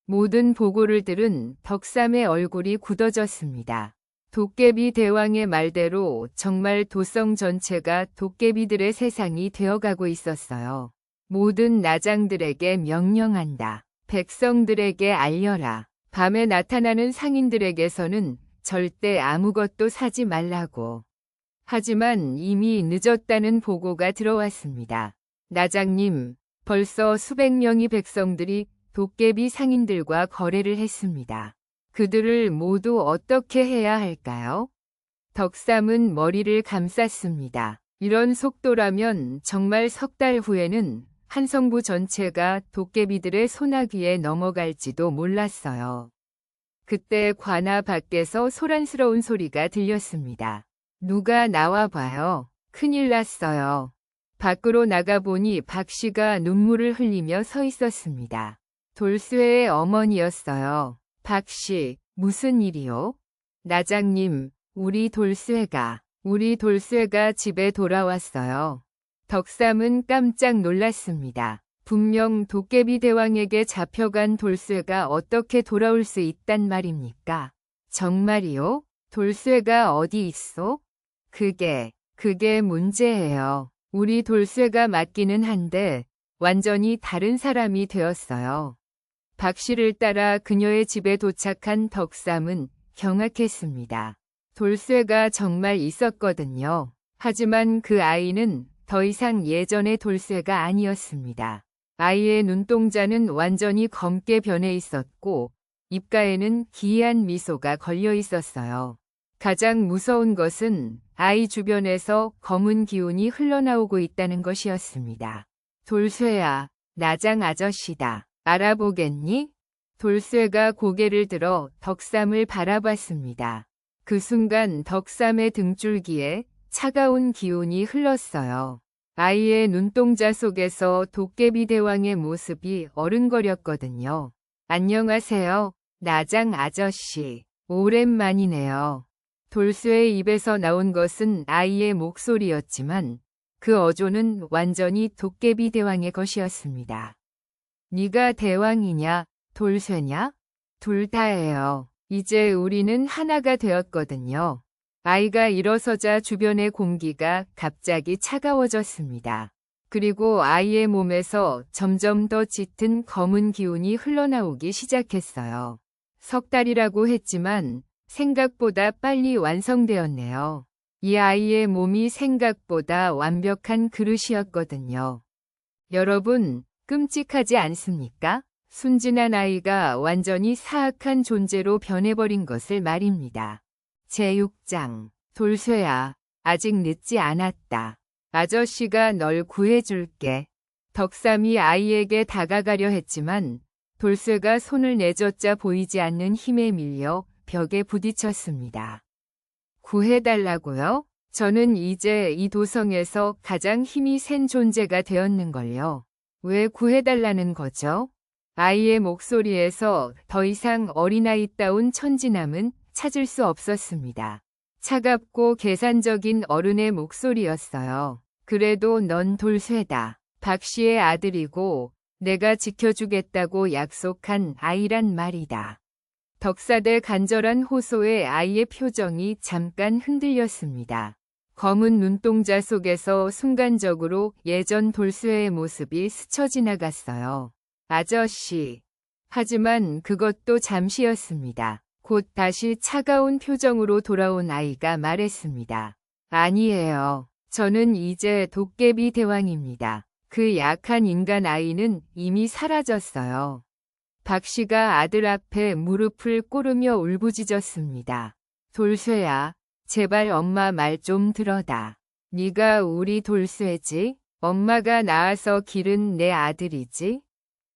모든 보고를 들은 덕삼의 얼굴이 굳어졌습니다. 도깨비 대왕의 말대로 정말 도성 전체가 도깨비들의 세상이 되어가고 있었어요. 모든 나장들에게 명령한다. 백성들에게 알려라. 밤에 나타나는 상인들에게서는 절대 아무것도 사지 말라고. 하지만 이미 늦었다는 보고가 들어왔습니다. 나장님, 벌써 수백 명의 백성들이 도깨비 상인들과 거래를 했습니다. 그들을 모두 어떻게 해야 할까요? 덕삼은 머리를 감쌌습니다. 이런 속도라면 정말 석 달 후에는 한성부 전체가 도깨비들의 소나기에 넘어갈지도 몰랐어요. 그때 관아 밖에서 소란스러운 소리가 들렸습니다. 누가 나와봐요. 큰일 났어요. 밖으로 나가보니 박 씨가 눈물을 흘리며 서 있었습니다. 돌쇠의 어머니였어요. 박 씨, 무슨 일이요? 나장님, 우리 돌쇠가 집에 돌아왔어요. 덕삼은 깜짝 놀랐습니다. 분명 도깨비 대왕에게 잡혀간 돌쇠가 어떻게 돌아올 수 있단 말입니까? 정말이요? 돌쇠가 어디 있어? 그게 문제예요. 우리 돌쇠가 맞기는 한데 완전히 다른 사람이 되었어요. 박 씨를 따라 그녀의 집에 도착한 덕삼은 경악했습니다. 돌쇠가 정말 있었거든요. 하지만 그 아이는 더 이상 예전의 돌쇠가 아니었습니다. 아이의 눈동자는 완전히 검게 변해 있었고 입가에는 기이한 미소가 걸려 있었어요. 가장 무서운 것은 아이 주변에서 검은 기운이 흘러나오고 있다는 것이었습니다. 돌쇠야, 나장 아저씨다. 알아보겠니? 돌쇠가 고개를 들어 덕삼을 바라봤습니다. 그 순간 덕삼의 등줄기에 차가운 기운이 흘렀어요. 아이의 눈동자 속에서 도깨비 대왕의 모습이 어른거렸거든요. 안녕하세요, 나장 아저씨. 오랜만이네요. 돌쇠의 입에서 나온 것은 아이의 목소리였지만 그 어조는 완전히 도깨비 대왕의 것이었습니다. 네가 대왕이냐, 돌쇠냐? 둘 다예요. 이제 우리는 하나가 되었거든요. 아이가 일어서자 주변의 공기가 갑자기 차가워졌습니다. 그리고 아이의 몸에서 점점 더 짙은 검은 기운이 흘러나오기 시작했어요. 석 달이라고 했지만 생각보다 빨리 완성되었네요. 이 아이의 몸이 생각보다 완벽한 그릇이었거든요. 여러분, 끔찍하지 않습니까? 순진한 아이가 완전히 사악한 존재로 변해버린 것을 말입니다. 제6장. 돌쇠야, 아직 늦지 않았다. 아저씨가 널 구해줄게. 덕삼이 아이에게 다가가려 했지만 돌쇠가 손을 내젓자 보이지 않는 힘에 밀려 벽에 부딪혔습니다. 구해달라고요? 저는 이제 이 도성에서 가장 힘이 센 존재가 되었는걸요. 왜 구해달라는 거죠? 아이의 목소리에서 더 이상 어린아이다운 천진함은 찾을 수 없었습니다. 차갑고 계산적인 어른의 목소리였어요. 그래도 넌 돌쇠다. 박 씨의 아들이고 내가 지켜주겠다고 약속한 아이란 말이다. 덕사대 간절한 호소에 아이의 표정이 잠깐 흔들렸습니다. 검은 눈동자 속에서 순간적으로 예전 돌쇠의 모습이 스쳐 지나갔어요. 아저씨. 하지만 그것도 잠시였습니다. 곧 다시 차가운 표정으로 돌아온 아이가 말했습니다. 아니에요. 저는 이제 도깨비 대왕입니다. 그 약한 인간 아이는 이미 사라졌어요. 박 씨가 아들 앞에 무릎을 꿇으며 울부짖었습니다. 돌쇠야, 제발 엄마 말 좀 들어다. 네가 우리 돌쇠지? 엄마가 낳아서 기른 내 아들이지?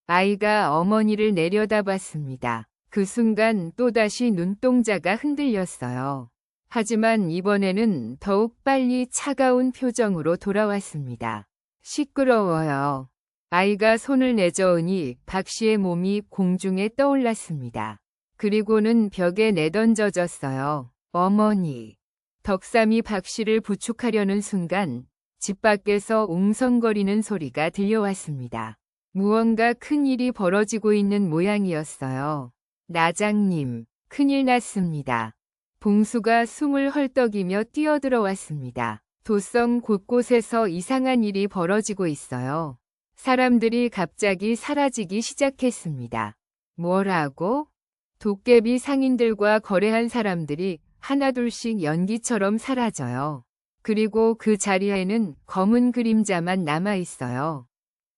아이가 어머니를 내려다봤습니다. 그 순간 또다시 눈동자가 흔들렸어요. 하지만 이번에는 더욱 빨리 차가운 표정으로 돌아왔습니다. 시끄러워요. 아이가 손을 내저으니 박 씨의 몸이 공중에 떠올랐습니다. 그리고는 벽에 내던져졌어요. 어머니. 덕삼이 박 씨를 부축하려는 순간 집 밖에서 웅성거리는 소리가 들려왔습니다. 무언가 큰 일이 벌어지고 있는 모양이었어요. 나장님, 큰일 났습니다. 봉수가 숨을 헐떡이며 뛰어들어왔습니다. 도성 곳곳에서 이상한 일이 벌어지고 있어요. 사람들이 갑자기 사라지기 시작했습니다. 뭐라고? 도깨비 상인들과 거래한 사람들이 하나둘씩 연기처럼 사라져요. 그리고 그 자리에는 검은 그림자만 남아있어요.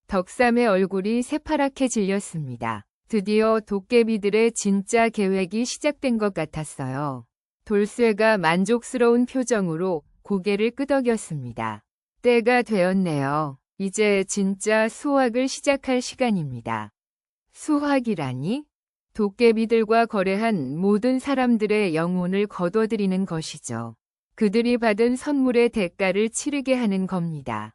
덕삼의 얼굴이 새파랗게 질렸습니다. 드디어 도깨비들의 진짜 계획이 시작된 것 같았어요. 돌쇠가 만족스러운 표정으로 고개를 끄덕였습니다. 때가 되었네요. 이제 진짜 수확을 시작할 시간입니다. 수확이라니? 도깨비들과 거래한 모든 사람들의 영혼을 거둬들이는 것이죠. 그들이 받은 선물의 대가를 치르게 하는 겁니다.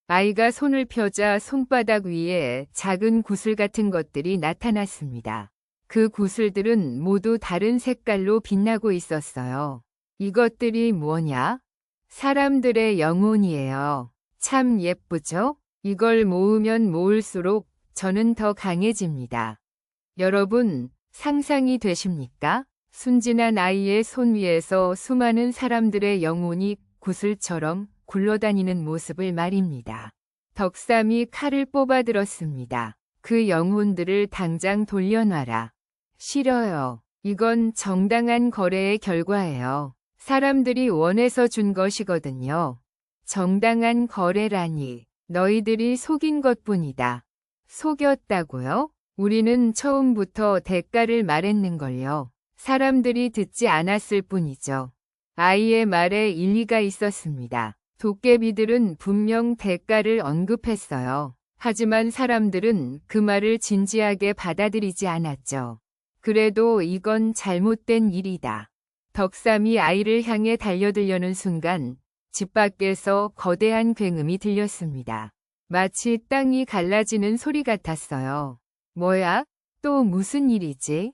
아이가 손을 펴자 손바닥 위에 작은 구슬 같은 것들이 나타났습니다. 그 구슬들은 모두 다른 색깔로 빛나고 있었어요. 이것들이 뭐냐? 사람들의 영혼이에요. 참 예쁘죠? 이걸 모으면 모을수록 저는 더 강해집니다. 여러분, 상상이 되십니까? 순진한 아이의 손 위에서 수많은 사람들의 영혼이 구슬처럼 굴러다니는 모습을 말입니다. 덕삼이 칼을 뽑아들었습니다. 그 영혼들을 당장 돌려놔라. 싫어요. 이건 정당한 거래의 결과예요. 사람들이 원해서 준 것이거든요. 정당한 거래라니. 너희들이 속인 것뿐이다. 속였다고요? 우리는 처음부터 대가를 말했는걸요. 사람들이 듣지 않았을 뿐이죠. 아이의 말에 일리가 있었습니다. 도깨비들은 분명 대가를 언급했어요. 하지만 사람들은 그 말을 진지하게 받아들이지 않았죠. 그래도 이건 잘못된 일이다. 덕삼이 아이를 향해 달려들려는 순간 집 밖에서 거대한 굉음이 들렸습니다. 마치 땅이 갈라지는 소리 같았어요. 뭐야? 또 무슨 일이지?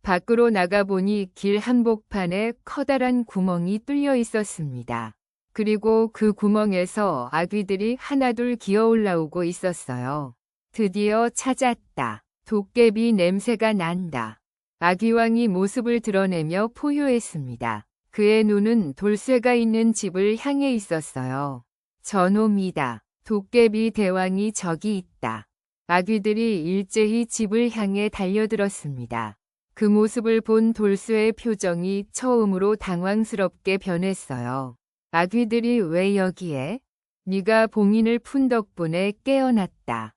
밖으로 나가보니 길 한복판에 커다란 구멍이 뚫려 있었습니다. 그리고 그 구멍에서 아귀들이 하나둘 기어 올라오고 있었어요. 드디어 찾았다. 도깨비 냄새가 난다. 아귀왕이 모습을 드러내며 포효했습니다. 그의 눈은 돌쇠가 있는 집을 향해 있었어요. 저놈이다. 도깨비 대왕이 저기 있다. 아귀들이 일제히 집을 향해 달려들었습니다. 그 모습을 본 돌쇠의 표정이 처음으로 당황스럽게 변했어요. 아귀들이 왜 여기에? 네가 봉인을 푼 덕분에 깨어났다.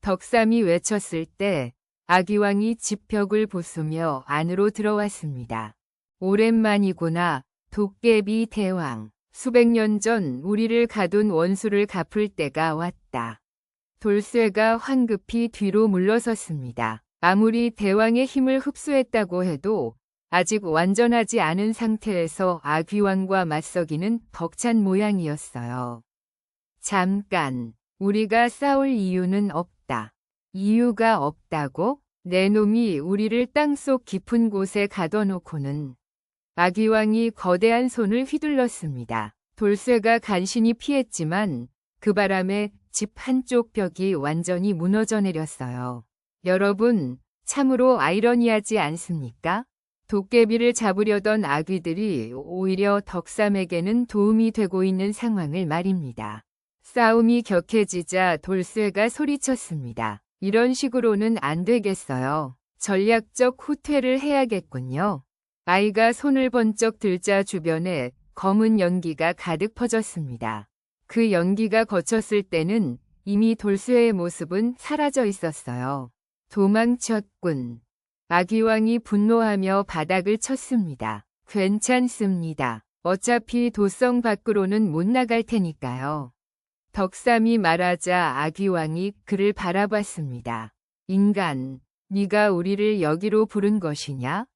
덕삼이 외쳤을 때 아귀왕이 집벽을 부수며 안으로 들어왔습니다. 오랜만이구나, 도깨비 대왕. 수백 년 전 우리를 가둔 원수를 갚을 때가 왔다. 돌쇠가 황급히 뒤로 물러섰습니다. 아무리 대왕의 힘을 흡수했다고 해도 아직 완전하지 않은 상태에서 아귀왕과 맞서기는 벅찬 모양이었어요. 잠깐, 우리가 싸울 이유는 없다. 이유가 없다고? 내 놈이 우리를 땅속 깊은 곳에 가둬놓고는. 아귀왕이 거대한 손을 휘둘렀습니다. 돌쇠가 간신히 피했지만 그 바람에 집 한쪽 벽이 완전히 무너져 내렸어요. 여러분, 참으로 아이러니하지 않습니까? 도깨비를 잡으려던 아귀들이 오히려 덕삼에게는 도움이 되고 있는 상황을 말입니다. 싸움이 격해지자 돌쇠가 소리쳤습니다. 이런 식으로는 안 되겠어요. 전략적 후퇴를 해야겠군요. 아이가 손을 번쩍 들자 주변에 검은 연기가 가득 퍼졌습니다. 그 연기가 거쳤을 때는 이미 돌쇠의 모습은 사라져 있었어요. 도망쳤군. 아귀왕이 분노하며 바닥을 쳤습니다. 괜찮습니다. 어차피 도성 밖으로는 못 나갈 테니까요. 덕삼이 말하자 아귀왕이 그를 바라봤습니다. 인간, 네가 우리를 여기로 부른 것이냐?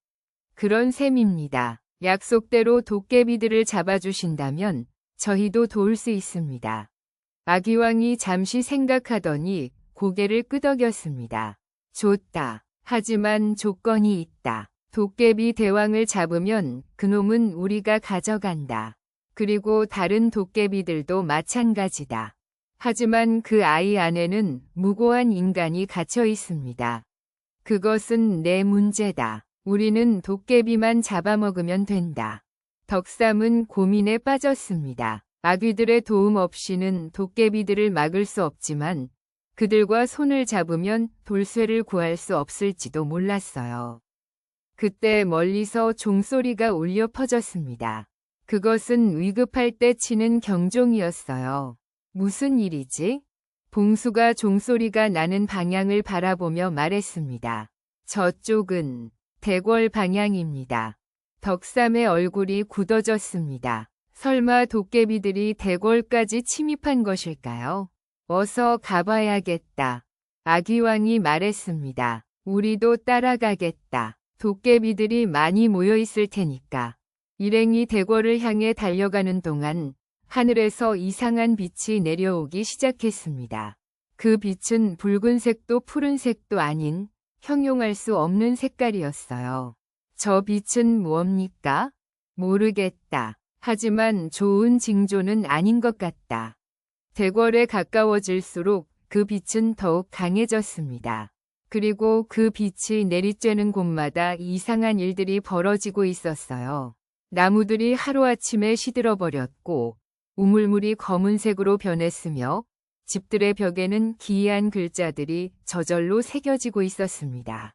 그런 셈입니다. 약속대로 도깨비들을 잡아주신다면 저희도 도울 수 있습니다. 아귀왕이 잠시 생각하더니 고개를 끄덕였습니다. 좋다. 하지만 조건이 있다. 도깨비 대왕을 잡으면 그놈은 우리가 가져간다. 그리고 다른 도깨비들도 마찬가지다. 하지만 그 아이 안에는 무고한 인간이 갇혀 있습니다. 그것은 내 문제다. 우리는 도깨비만 잡아먹으면 된다. 덕삼은 고민에 빠졌습니다. 아귀들의 도움 없이는 도깨비들을 막을 수 없지만 그들과 손을 잡으면 돌쇠를 구할 수 없을지도 몰랐어요. 그때 멀리서 종소리가 울려 퍼졌습니다. 그것은 위급할 때 치는 경종이었어요. 무슨 일이지? 봉수가 종소리가 나는 방향을 바라보며 말했습니다. 저쪽은 대궐 방향입니다. 덕삼의 얼굴이 굳어졌습니다. 설마 도깨비들이 대궐까지 침입한 것일까요? 어서 가봐야겠다. 아귀왕이 말했습니다. 우리도 따라가겠다. 도깨비들이 많이 모여 있을 테니까. 일행이 대궐을 향해 달려가는 동안 하늘에서 이상한 빛이 내려오기 시작했습니다. 그 빛은 붉은색도 푸른색도 아닌 형용할 수 없는 색깔이었어요. 저 빛은 무엇입니까? 모르겠다. 하지만 좋은 징조는 아닌 것 같다. 대궐에 가까워질수록 그 빛은 더욱 강해졌습니다. 그리고 그 빛이 내리쬐는 곳마다 이상한 일들이 벌어지고 있었어요. 나무들이 하루아침에 시들어버렸고 우물물이 검은색으로 변했으며 집들의 벽에는 기이한 글자들이 저절로 새겨지고 있었습니다.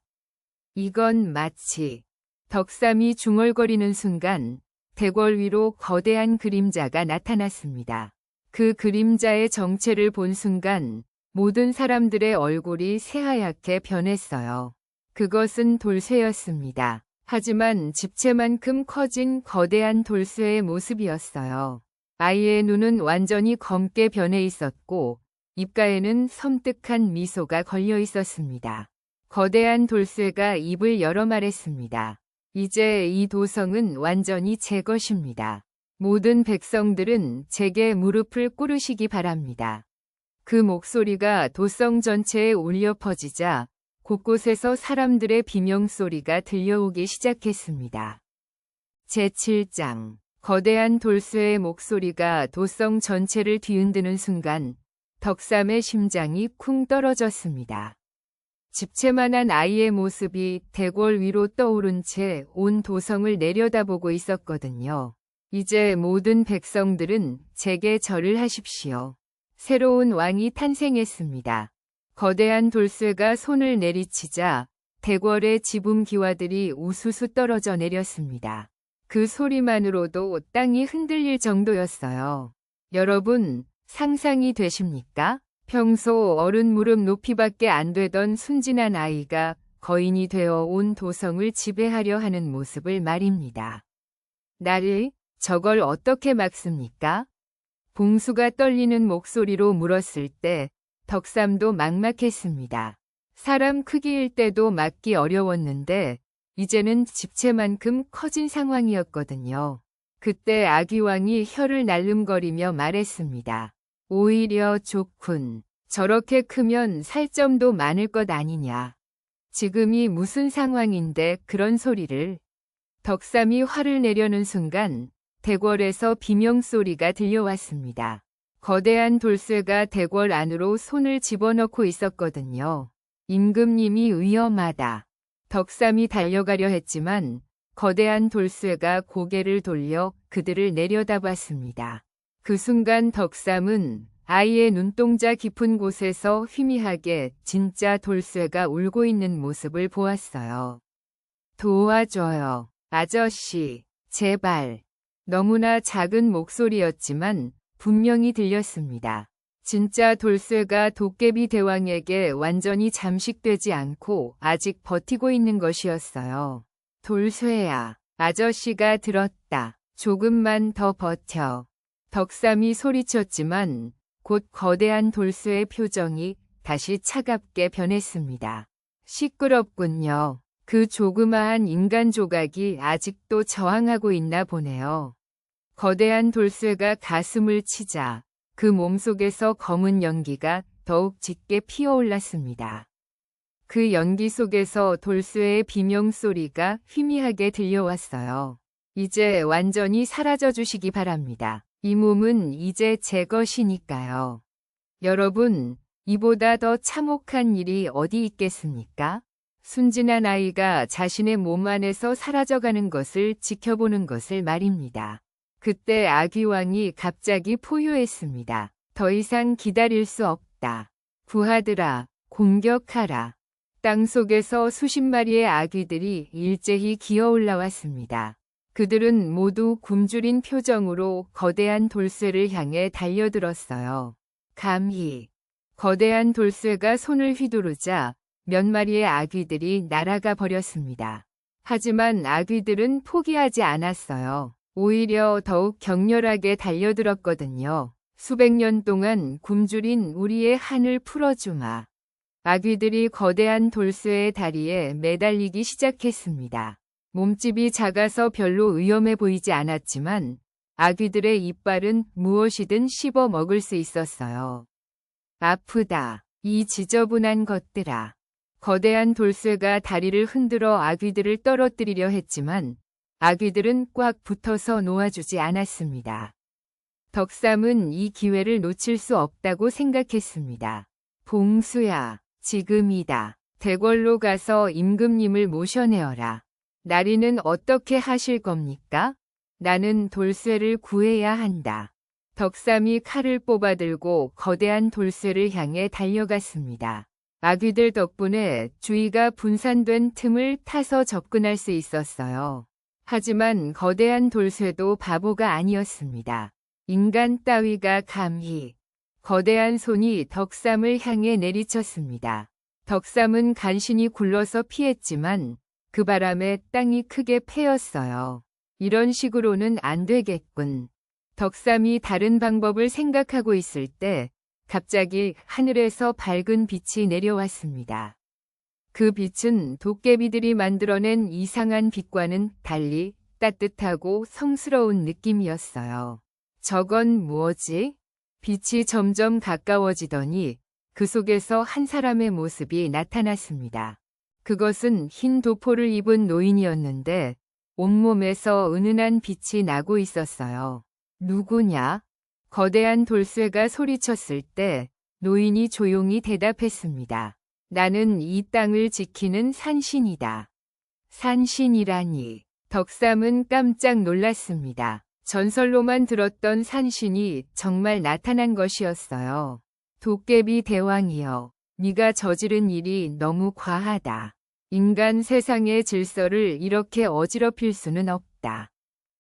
이건 마치 덕삼이 중얼거리는 순간 대궐 위로 거대한 그림자가 나타났습니다. 그 그림자의 정체를 본 순간 모든 사람들의 얼굴이 새하얗게 변했어요. 그것은 돌쇠였습니다. 하지만 집채만큼 커진 거대한 돌쇠의 모습이었어요. 아이의 눈은 완전히 검게 변해 있었고 입가에는 섬뜩한 미소가 걸려 있었습니다. 거대한 돌쇠가 입을 열어 말했습니다. 이제 이 도성은 완전히 제 것입니다. 모든 백성들은 제게 무릎을 꿇으시기 바랍니다. 그 목소리가 도성 전체에 울려 퍼지자 곳곳에서 사람들의 비명소리가 들려오기 시작했습니다. 제7장 거대한 돌쇠의 목소리가 도성 전체를 뒤흔드는 순간 덕삼의 심장이 쿵 떨어졌습니다. 집채만한 아이의 모습이 대궐 위로 떠오른 채 온 도성을 내려다보고 있었거든요. 이제 모든 백성들은 제게 절을 하십시오. 새로운 왕이 탄생했습니다. 거대한 돌쇠가 손을 내리치자 대궐의 지붕 기와들이 우수수 떨어져 내렸습니다. 그 소리만으로도 땅이 흔들릴 정도였어요. 여러분, 상상이 되십니까? 평소 어른 무릎 높이밖에 안 되던 순진한 아이가 거인이 되어 온 도성을 지배하려 하는 모습을 말입니다. 나를 저걸 어떻게 막습니까? 봉수가 떨리는 목소리로 물었을 때 덕삼도 막막했습니다. 사람 크기일 때도 막기 어려웠는데 이제는 집채만큼 커진 상황이었거든요. 그때 아귀왕이 혀를 날름거리며 말했습니다. 오히려 좋군. 저렇게 크면 살점도 많을 것 아니냐. 지금이 무슨 상황인데 그런 소리를. 덕삼이 화를 내려는 순간 대궐에서 비명소리가 들려왔습니다. 거대한 돌쇠가 대궐 안으로 손을 집어넣고 있었거든요. 임금님이 위험하다. 덕삼이 달려가려 했지만 거대한 돌쇠가 고개를 돌려 그들을 내려다봤습니다. 그 순간 덕삼은 아이의 눈동자 깊은 곳에서 희미하게 진짜 돌쇠가 울고 있는 모습을 보았어요. 도와줘요. 아저씨, 제발. 너무나 작은 목소리였지만 분명히 들렸습니다. 진짜 돌쇠가 도깨비 대왕에게 완전히 잠식되지 않고 아직 버티고 있는 것이었어요. 돌쇠야, 아저씨가 들었다. 조금만 더 버텨. 덕삼이 소리쳤지만 곧 거대한 돌쇠의 표정이 다시 차갑게 변했습니다. 시끄럽군요. 그 조그마한 인간 조각이 아직도 저항하고 있나 보네요. 거대한 돌쇠가 가슴을 치자 그 몸속에서 검은 연기가 더욱 짙게 피어올랐습니다. 그 연기 속에서 돌쇠의 비명소리가 희미하게 들려왔어요. 이제 완전히 사라져 주시기 바랍니다. 이 몸은 이제 제 것이니까요. 여러분, 이보다 더 참혹한 일이 어디 있겠습니까? 순진한 아이가 자신의 몸 안에서 사라져가는 것을 지켜보는 것을 말입니다. 그때 아귀왕이 갑자기 포효했습니다. 더 이상 기다릴 수 없다. 부하들아, 공격하라. 땅 속에서 수십 마리의 아귀들이 일제히 기어 올라왔습니다. 그들은 모두 굶주린 표정으로 거대한 돌쇠를 향해 달려들었어요. 감히 거대한 돌쇠가 손을 휘두르자 몇 마리의 아귀들이 날아가 버렸습니다. 하지만 아귀들은 포기하지 않았어요. 오히려 더욱 격렬하게 달려들었거든요. 수백 년 동안 굶주린 우리의 한을 풀어주마. 아귀들이 거대한 돌쇠의 다리에 매달리기 시작했습니다. 몸집이 작아서 별로 위험해 보이지 않았지만 아귀들의 이빨은 무엇이든 씹어 먹을 수 있었어요. 아프다. 이 지저분한 것들아. 거대한 돌쇠가 다리를 흔들어 아귀들을 떨어뜨리려 했지만 아귀들은 꽉 붙어서 놓아주지 않았습니다. 덕삼은 이 기회를 놓칠 수 없다고 생각했습니다. 봉수야, 지금이다. 대궐로 가서 임금님을 모셔내어라. 나리는 어떻게 하실 겁니까? 나는 돌쇠를 구해야 한다. 덕삼이 칼을 뽑아들고 거대한 돌쇠를 향해 달려갔습니다. 아귀들 덕분에 주위가 분산된 틈을 타서 접근할 수 있었어요. 하지만 거대한 돌쇠도 바보가 아니었습니다. 인간 따위가 감히. 거대한 손이 덕삼을 향해 내리쳤습니다. 덕삼은 간신히 굴러서 피했지만 그 바람에 땅이 크게 패였어요. 이런 식으로는 안 되겠군. 덕삼이 다른 방법을 생각하고 있을 때 갑자기 하늘에서 밝은 빛이 내려왔습니다. 그 빛은 도깨비들이 만들어낸 이상한 빛과는 달리 따뜻하고 성스러운 느낌이었어요. 저건 뭐지? 빛이 점점 가까워지더니 그 속에서 한 사람의 모습이 나타났습니다. 그것은 흰 도포를 입은 노인이었는데 온몸에서 은은한 빛이 나고 있었어요. 누구냐? 거대한 돌쇠가 소리쳤을 때 노인이 조용히 대답했습니다. 나는 이 땅을 지키는 산신이다. 산신이라니. 덕삼은 깜짝 놀랐습니다. 전설로만 들었던 산신이 정말 나타난 것이었어요. 도깨비 대왕이여, 네가 저지른 일이 너무 과하다. 인간 세상의 질서를 이렇게 어지럽힐 수는 없다.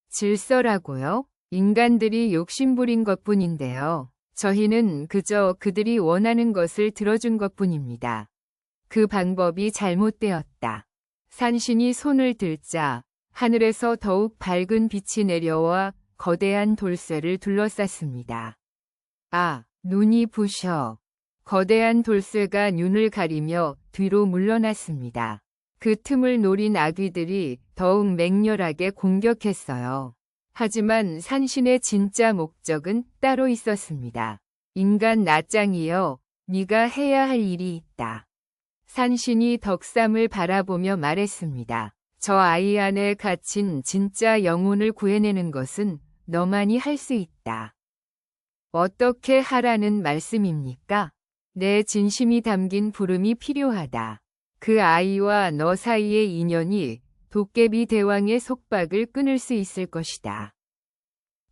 질서라고요? 인간들이 욕심부린 것뿐인데요. 저희는 그저 그들이 원하는 것을 들어준 것뿐입니다. 그 방법이 잘못되었다. 산신이 손을 들자 하늘에서 더욱 밝은 빛이 내려와 거대한 돌쇠를 둘러쌌습니다. 아, 눈이 부셔. 거대한 돌쇠가 눈을 가리며 뒤로 물러났습니다. 그 틈을 노린 아귀들이 더욱 맹렬하게 공격했어요. 하지만 산신의 진짜 목적은 따로 있었습니다. 인간 나짱이여, 네가 해야 할 일이 있다. 산신이 덕삼을 바라보며 말했습니다. 저 아이 안에 갇힌 진짜 영혼을 구해내는 것은 너만이 할 수 있다. 어떻게 하라는 말씀입니까? 내 진심이 담긴 부름이 필요하다. 그 아이와 너 사이의 인연이 도깨비 대왕의 속박을 끊을 수 있을 것이다.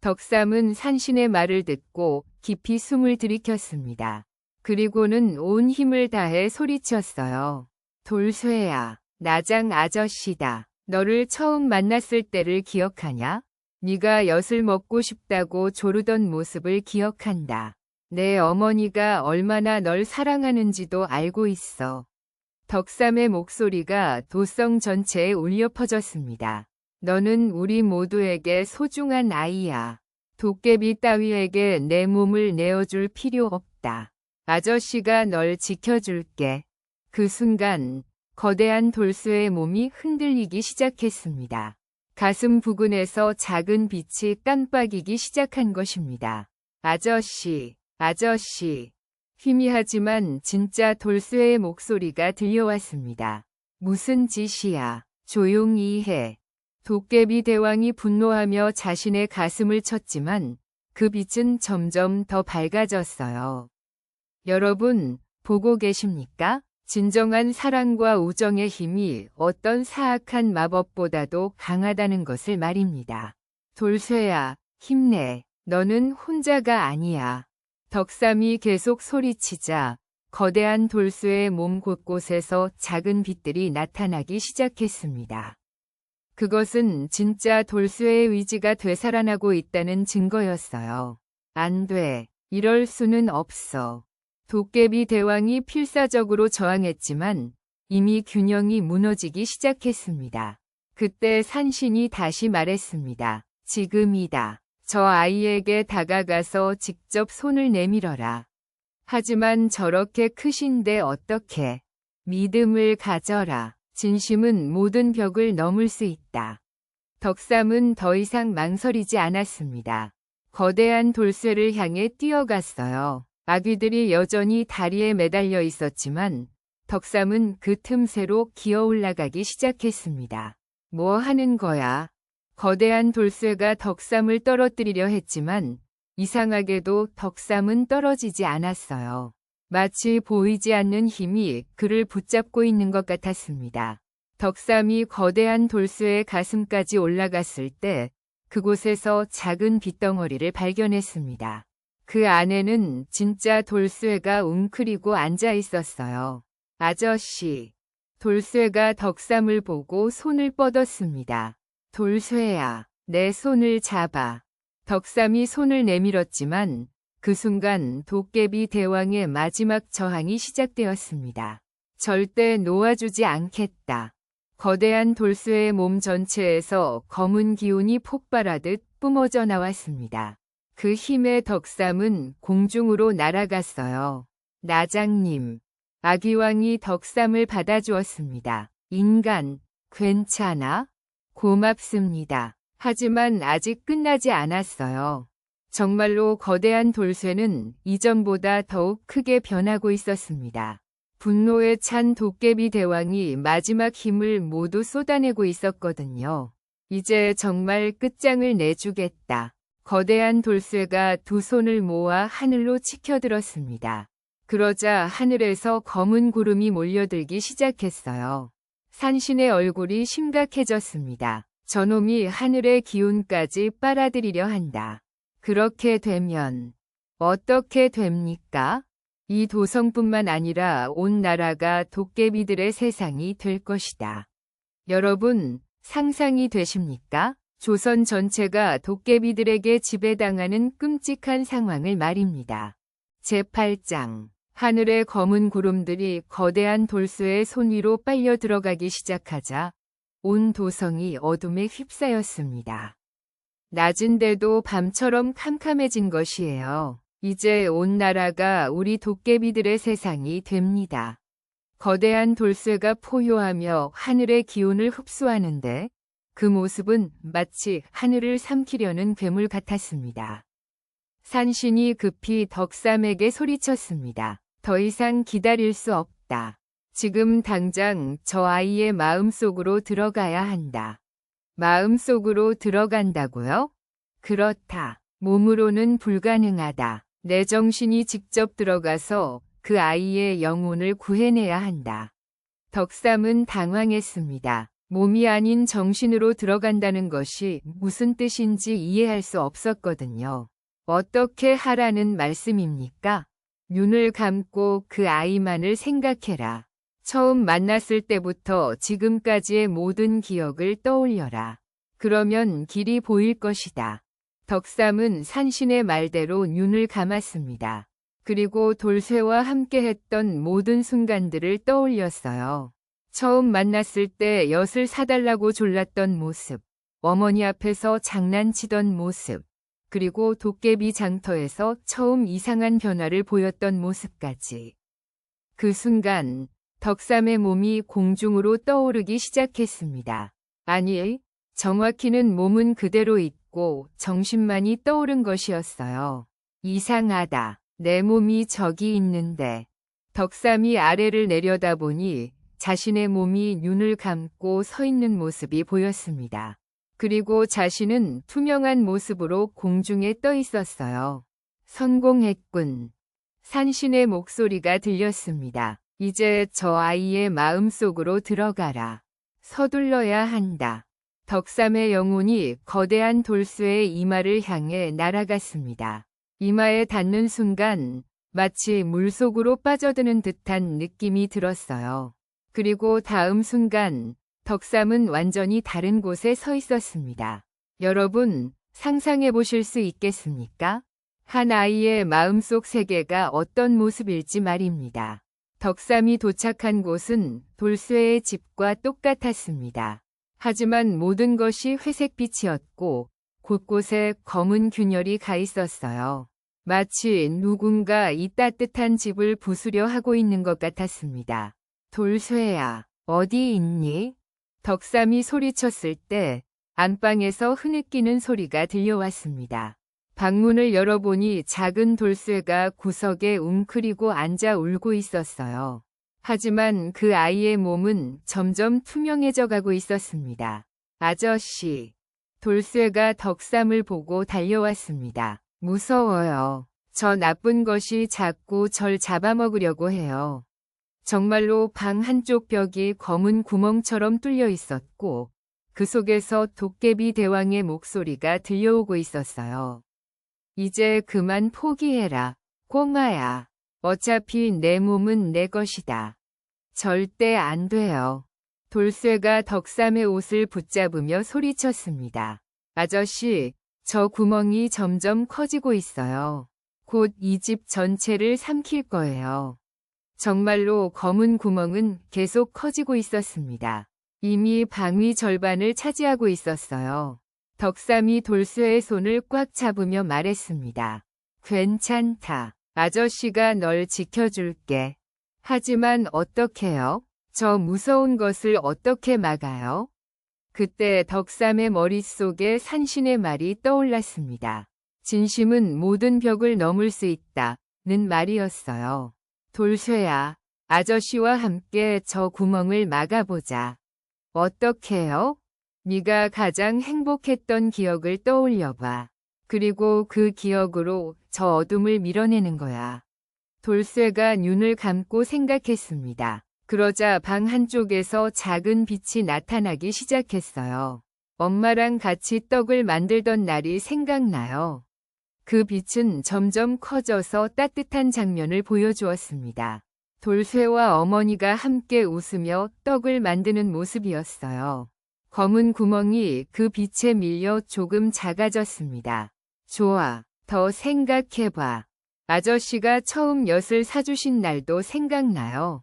덕삼은 산신의 말을 듣고 깊이 숨을 들이켰습니다. 그리고는 온 힘을 다해 소리쳤어요. 돌쇠야, 나장 아저씨다. 너를 처음 만났을 때를 기억하냐? 네가 엿을 먹고 싶다고 조르던 모습을 기억한다. 내 어머니가 얼마나 널 사랑하는지도 알고 있어. 덕삼의 목소리가 도성 전체에 울려 퍼졌습니다. 너는 우리 모두에게 소중한 아이야. 도깨비 따위에게 내 몸을 내어줄 필요 없다. 아저씨가 널 지켜줄게. 그 순간 거대한 돌쇠의 몸이 흔들리기 시작했습니다. 가슴 부근에서 작은 빛이 깜빡이기 시작한 것입니다. 아저씨, 아저씨. 희미하지만 진짜 돌쇠의 목소리가 들려왔습니다. 무슨 짓이야? 조용히 해. 도깨비 대왕이 분노하며 자신의 가슴을 쳤지만 그 빛은 점점 더 밝아졌어요. 여러분, 보고 계십니까? 진정한 사랑과 우정의 힘이 어떤 사악한 마법보다도 강하다는 것을 말입니다. 돌쇠야, 힘내. 너는 혼자가 아니야. 덕삼이 계속 소리치자 거대한 돌쇠의 몸 곳곳에서 작은 빛들이 나타나기 시작했습니다. 그것은 진짜 돌쇠의 의지가 되살아나고 있다는 증거였어요. 안 돼. 이럴 수는 없어. 도깨비 대왕이 필사적으로 저항했지만 이미 균형이 무너지기 시작했습니다. 그때 산신이 다시 말했습니다. 지금이다. 저 아이에게 다가가서 직접 손을 내밀어라. 하지만 저렇게 크신데 어떻게? 믿음을 가져라. 진심은 모든 벽을 넘을 수 있다. 덕삼은 더 이상 망설이지 않았습니다. 거대한 돌쇠를 향해 뛰어갔어요. 아귀들이 여전히 다리에 매달려 있었지만 덕삼은 그 틈새로 기어 올라가기 시작했습니다. 뭐 하는 거야? 거대한 돌쇠가 덕삼을 떨어뜨리려 했지만 이상하게도 덕삼은 떨어지지 않았어요. 마치 보이지 않는 힘이 그를 붙잡고 있는 것 같았습니다. 덕삼이 거대한 돌쇠의 가슴까지 올라갔을 때 그곳에서 작은 빗덩어리를 발견했습니다. 그 안에는 진짜 돌쇠가 웅크리고 앉아 있었어요. 아저씨. 돌쇠가 덕삼을 보고 손을 뻗었습니다. 돌쇠야, 내 손을 잡아. 덕삼이 손을 내밀었지만 그 순간 도깨비 대왕의 마지막 저항이 시작되었습니다. 절대 놓아주지 않겠다. 거대한 돌쇠의 몸 전체에서 검은 기운이 폭발하듯 뿜어져 나왔습니다. 그 힘에 덕삼은 공중으로 날아갔어요. 나장님. 아귀왕이 덕삼을 받아주었습니다. 인간, 괜찮아? 고맙습니다. 하지만 아직 끝나지 않았어요. 정말로 거대한 돌쇠는 이전보다 더욱 크게 변하고 있었습니다. 분노에 찬 도깨비 대왕이 마지막 힘을 모두 쏟아내고 있었거든요. 이제 정말 끝장을 내주겠다. 거대한 돌쇠가 두 손을 모아 하늘로 치켜들었습니다. 그러자 하늘에서 검은 구름이 몰려들기 시작했어요. 산신의 얼굴이 심각해졌습니다. 저놈이 하늘의 기운까지 빨아들이려 한다. 그렇게 되면 어떻게 됩니까? 이 도성뿐만 아니라 온 나라가 도깨비들의 세상이 될 것이다. 여러분, 상상이 되십니까? 조선 전체가 도깨비들에게 지배당하는 끔찍한 상황을 말입니다. 제8장. 하늘의 검은 구름들이 거대한 돌쇠의 손 위로 빨려 들어가기 시작하자 온 도성이 어둠에 휩싸였습니다. 낮인데도 밤처럼 캄캄해진 것이에요. 이제 온 나라가 우리 도깨비들의 세상이 됩니다. 거대한 돌쇠가 포효하며 하늘의 기운을 흡수하는데 그 모습은 마치 하늘을 삼키려는 괴물 같았습니다. 산신이 급히 덕삼에게 소리쳤습니다. 더 이상 기다릴 수 없다. 지금 당장 저 아이의 마음속으로 들어가야 한다. 마음속으로 들어간다고요? 그렇다. 몸으로는 불가능하다. 내 정신이 직접 들어가서 그 아이의 영혼을 구해내야 한다. 덕삼은 당황했습니다. 몸이 아닌 정신으로 들어간다는 것이 무슨 뜻인지 이해할 수 없었거든요. 어떻게 하라는 말씀입니까? 눈을 감고 그 아이만을 생각해라. 처음 만났을 때부터 지금까지의 모든 기억을 떠올려라. 그러면 길이 보일 것이다. 덕삼은 산신의 말대로 눈을 감았습니다. 그리고 돌쇠와 함께했던 모든 순간들을 떠올렸어요. 처음 만났을 때 엿을 사달라고 졸랐던 모습, 어머니 앞에서 장난치던 모습, 그리고 도깨비 장터에서 처음 이상한 변화를 보였던 모습까지. 그 순간 덕삼의 몸이 공중으로 떠오르기 시작했습니다. 아니, 정확히는 몸은 그대로 있고 정신만이 떠오른 것이었어요. 이상하다. 내 몸이 저기 있는데. 덕삼이 아래를 내려다보니 자신의 몸이 눈을 감고 서 있는 모습이 보였습니다. 그리고 자신은 투명한 모습으로 공중에 떠 있었어요. 성공했군. 산신의 목소리가 들렸습니다. 이제 저 아이의 마음속으로 들어가라. 서둘러야 한다. 덕삼의 영혼이 거대한 돌쇠의 이마를 향해 날아갔습니다. 이마에 닿는 순간 마치 물속으로 빠져드는 듯한 느낌이 들었어요. 그리고 다음 순간 덕삼은 완전히 다른 곳에 서 있었습니다. 여러분, 상상해 보실 수 있겠습니까? 한 아이의 마음속 세계가 어떤 모습일지 말입니다. 덕삼이 도착한 곳은 돌쇠의 집과 똑같았습니다. 하지만 모든 것이 회색빛이었고 곳곳에 검은 균열이 가 있었어요. 마치 누군가 이 따뜻한 집을 부수려 하고 있는 것 같았습니다. 돌쇠야, 어디 있니? 덕삼이 소리쳤을 때 안방에서 흐느끼는 소리가 들려왔습니다. 방문을 열어보니 작은 돌쇠가 구석에 웅크리고 앉아 울고 있었어요. 하지만 그 아이의 몸은 점점 투명해져 가고 있었습니다. 아저씨. 돌쇠가 덕삼을 보고 달려왔습니다. 무서워요. 저 나쁜 것이 자꾸 절 잡아먹으려고 해요. 정말로 방 한쪽 벽이 검은 구멍처럼 뚫려 있었고 그 속에서 도깨비 대왕의 목소리가 들려오고 있었어요. 이제 그만 포기해라, 꼬마야. 어차피 내 몸은 내 것이다. 절대 안 돼요. 돌쇠가 덕삼의 옷을 붙잡으며 소리쳤습니다. 아저씨, 저 구멍이 점점 커지고 있어요. 곧 이 집 전체를 삼킬 거예요. 정말로 검은 구멍은 계속 커지고 있었습니다. 이미 방위 절반을 차지하고 있었어요. 덕삼이 돌쇠의 손을 꽉 잡으며 말했습니다. 괜찮다. 아저씨가 널 지켜줄게. 하지만 어떡해요? 저 무서운 것을 어떻게 막아요? 그때 덕삼의 머릿속에 산신의 말이 떠올랐습니다. 진심은 모든 벽을 넘을 수 있다는 말이었어요. 돌쇠야, 아저씨와 함께 저 구멍을 막아보자. 어떻게요? 네가 가장 행복했던 기억을 떠올려봐. 그리고 그 기억으로 저 어둠을 밀어내는 거야. 돌쇠가 눈을 감고 생각했습니다. 그러자 방 한쪽에서 작은 빛이 나타나기 시작했어요. 엄마랑 같이 떡을 만들던 날이 생각나요. 그 빛은 점점 커져서 따뜻한 장면을 보여주었습니다. 돌쇠와 어머니가 함께 웃으며 떡을 만드는 모습이었어요. 검은 구멍이 그 빛에 밀려 조금 작아졌습니다. 좋아, 더 생각해봐. 아저씨가 처음 엿을 사주신 날도 생각나요.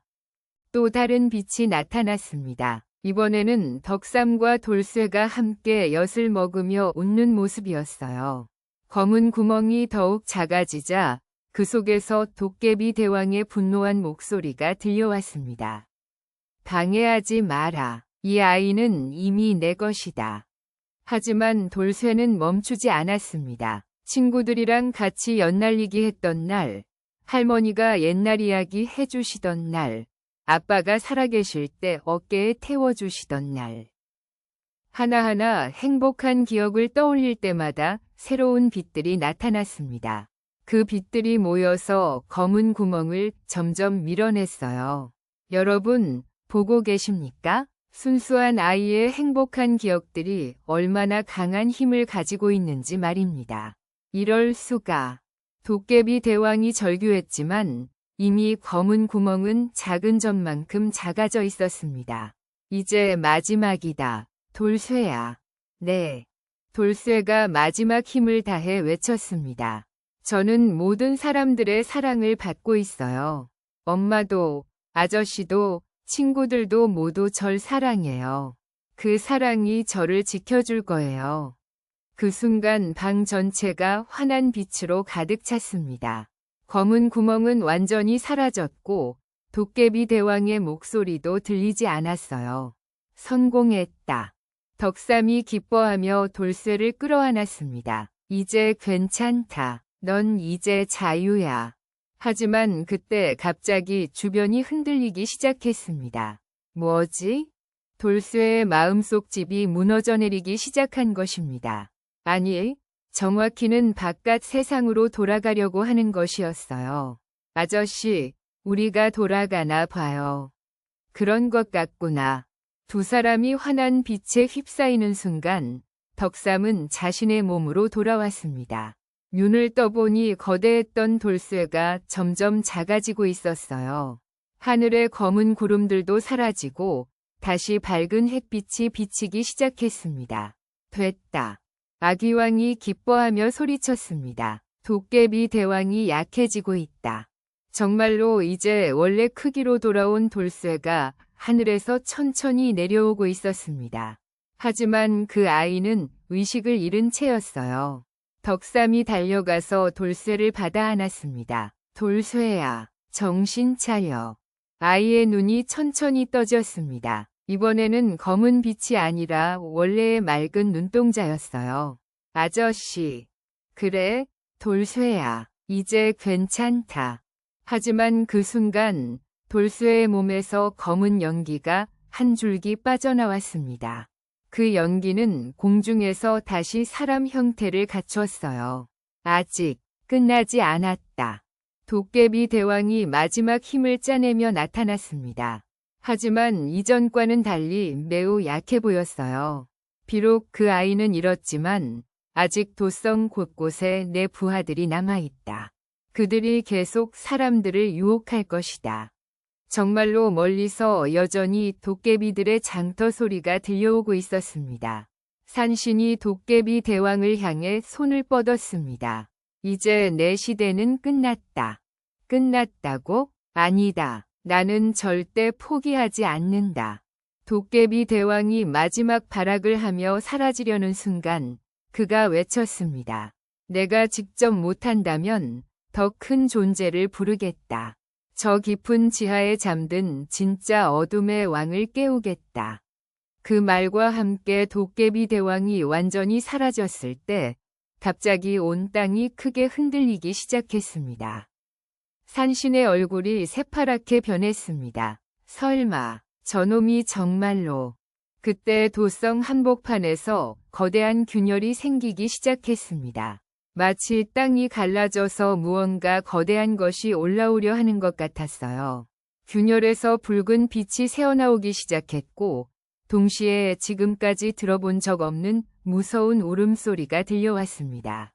또 다른 빛이 나타났습니다. 이번에는 덕삼과 돌쇠가 함께 엿을 먹으며 웃는 모습이었어요. 검은 구멍이 더욱 작아지자 그 속에서 도깨비 대왕의 분노한 목소리가 들려왔습니다. 방해하지 마라. 이 아이는 이미 내 것이다. 하지만 돌쇠는 멈추지 않았습니다. 친구들이랑 같이 엿날리기 했던 날, 할머니가 옛날 이야기 해주시던 날, 아빠가 살아계실 때 어깨에 태워주시던 날. 하나하나 행복한 기억을 떠올릴 때마다 새로운 빛들이 나타났습니다. 그 빛들이 모여서 검은 구멍을 점점 밀어냈어요. 여러분, 보고 계십니까? 순수한 아이의 행복한 기억들이 얼마나 강한 힘을 가지고 있는지 말입니다. 이럴 수가. 도깨비 대왕이 절규했지만 이미 검은 구멍은 작은 점만큼 작아져 있었습니다. 이제 마지막이다. 돌쇠야. 네. 돌쇠가 마지막 힘을 다해 외쳤습니다. 저는 모든 사람들의 사랑을 받고 있어요. 엄마도, 아저씨도, 친구들도 모두 절 사랑해요. 그 사랑이 저를 지켜줄 거예요. 그 순간 방 전체가 환한 빛으로 가득 찼습니다. 검은 구멍은 완전히 사라졌고 도깨비 대왕의 목소리도 들리지 않았어요. 성공했다. 덕삼이 기뻐하며 돌쇠를 끌어안았습니다. 이제 괜찮다. 넌 이제 자유야. 하지만 그때 갑자기 주변이 흔들리기 시작했습니다. 뭐지? 돌쇠의 마음속 집이 무너져 내리기 시작한 것입니다. 아니, 정확히는 바깥 세상으로 돌아가려고 하는 것이었어요. 아저씨, 우리가 돌아가나 봐요. 그런 것 같구나. 두 사람이 환한 빛에 휩싸이는 순간 덕삼은 자신의 몸으로 돌아왔습니다. 눈을 떠보니 거대했던 돌쇠가 점점 작아지고 있었어요. 하늘의 검은 구름들도 사라지고 다시 밝은 햇빛이 비치기 시작했습니다. 됐다. 아기왕이 기뻐하며 소리쳤습니다. 도깨비 대왕이 약해지고 있다. 정말로 이제 원래 크기로 돌아온 돌쇠가 하늘에서 천천히 내려오고 있었습니다. 하지만 그 아이는 의식을 잃은 채였어요. 덕삼이 달려가서 돌쇠를 받아 안았습니다. 돌쇠야, 정신 차려. 아이의 눈이 천천히 떠졌습니다. 이번에는 검은 빛이 아니라 원래의 맑은 눈동자였어요. 아저씨. 그래, 돌쇠야. 이제 괜찮다. 하지만 그 순간 돌쇠의 몸에서 검은 연기가 한 줄기 빠져나왔습니다. 그 연기는 공중에서 다시 사람 형태를 갖췄어요. 아직 끝나지 않았다. 도깨비 대왕이 마지막 힘을 짜내며 나타났습니다. 하지만 이전과는 달리 매우 약해 보였어요. 비록 그 아이는 잃었지만 아직 도성 곳곳에 내 부하들이 남아있다. 그들이 계속 사람들을 유혹할 것이다. 정말로 멀리서 여전히 도깨비들의 장터 소리가 들려오고 있었습니다. 산신이 도깨비 대왕을 향해 손을 뻗었습니다. 이제 내 시대는 끝났다. 끝났다고? 아니다. 나는 절대 포기하지 않는다. 도깨비 대왕이 마지막 발악을 하며 사라지려는 순간 그가 외쳤습니다. 내가 직접 못한다면 더 큰 존재를 부르겠다. 저 깊은 지하에 잠든 진짜 어둠의 왕을 깨우겠다. 그 말과 함께 도깨비 대왕이 완전히 사라졌을 때 갑자기 온 땅이 크게 흔들리기 시작했습니다. 산신의 얼굴이 새파랗게 변했습니다. 설마 저놈이 정말로. 그때 도성 한복판에서 거대한 균열이 생기기 시작했습니다. 마치 땅이 갈라져서 무언가 거대한 것이 올라오려 하는 것 같았어요. 균열에서 붉은 빛이 새어나오기 시작했고 동시에 지금까지 들어본 적 없는 무서운 울음소리가 들려왔습니다.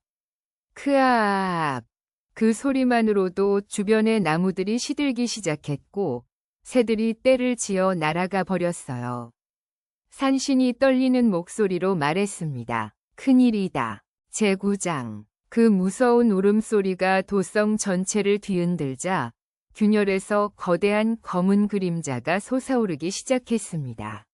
크아압! 그 소리만으로도 주변의 나무들이 시들기 시작했고 새들이 떼를 지어 날아가 버렸어요. 산신이 떨리는 목소리로 말했습니다. 큰일이다. 제구장. 그 무서운 울음소리가 도성 전체를 뒤흔들자 균열에서 거대한 검은 그림자가 솟아오르기 시작했습니다.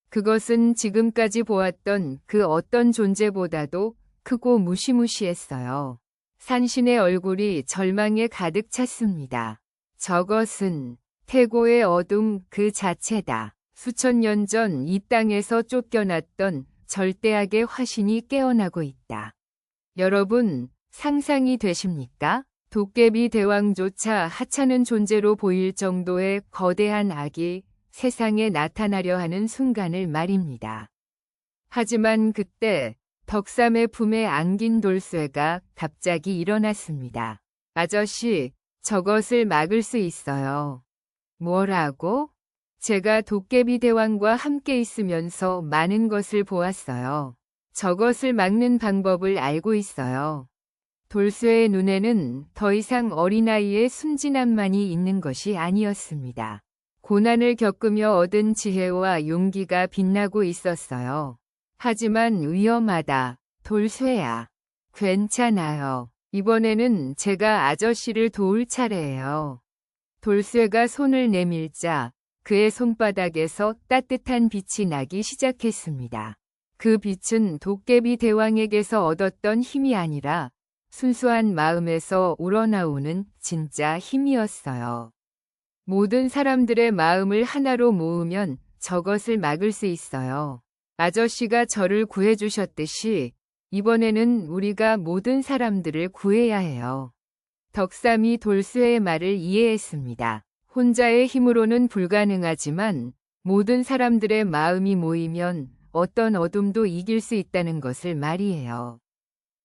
그것은 지금까지 보았던 그 어떤 존재보다도 크고 무시무시했어요. 산신의 얼굴이 절망에 가득 찼습니다. 저것은 태고의 어둠 그 자체다. 수천 년 전 이 땅에서 쫓겨났던 절대악의 화신이 깨어나고 있다. 여러분, 상상이 되십니까? 도깨비 대왕조차 하찮은 존재로 보일 정도의 거대한 악이 세상에 나타나려 하는 순간을 말입니다. 하지만 그때 덕삼의 품에 안긴 돌쇠가 갑자기 일어났습니다. 아저씨, 저것을 막을 수 있어요. 뭐라고? 제가 도깨비 대왕과 함께 있으면서 많은 것을 보았어요. 저것을 막는 방법을 알고 있어요. 돌쇠의 눈에는 더 이상 어린아이의 순진함만이 있는 것이 아니었습니다. 고난을 겪으며 얻은 지혜와 용기가 빛나고 있었어요. 하지만 위험하다, 돌쇠야. 괜찮아요. 이번에는 제가 아저씨를 도울 차례예요. 돌쇠가 손을 내밀자 그의 손바닥에서 따뜻한 빛이 나기 시작했습니다. 그 빛은 도깨비 대왕에게서 얻었던 힘이 아니라 순수한 마음에서 우러나오는 진짜 힘이었어요. 모든 사람들의 마음을 하나로 모으면 저것을 막을 수 있어요. 아저씨가 저를 구해주셨듯이 이번에는 우리가 모든 사람들을 구해야 해요. 덕삼이 돌쇠의 말을 이해했습니다. 혼자의 힘으로는 불가능하지만 모든 사람들의 마음이 모이면 어떤 어둠도 이길 수 있다는 것을 말이에요.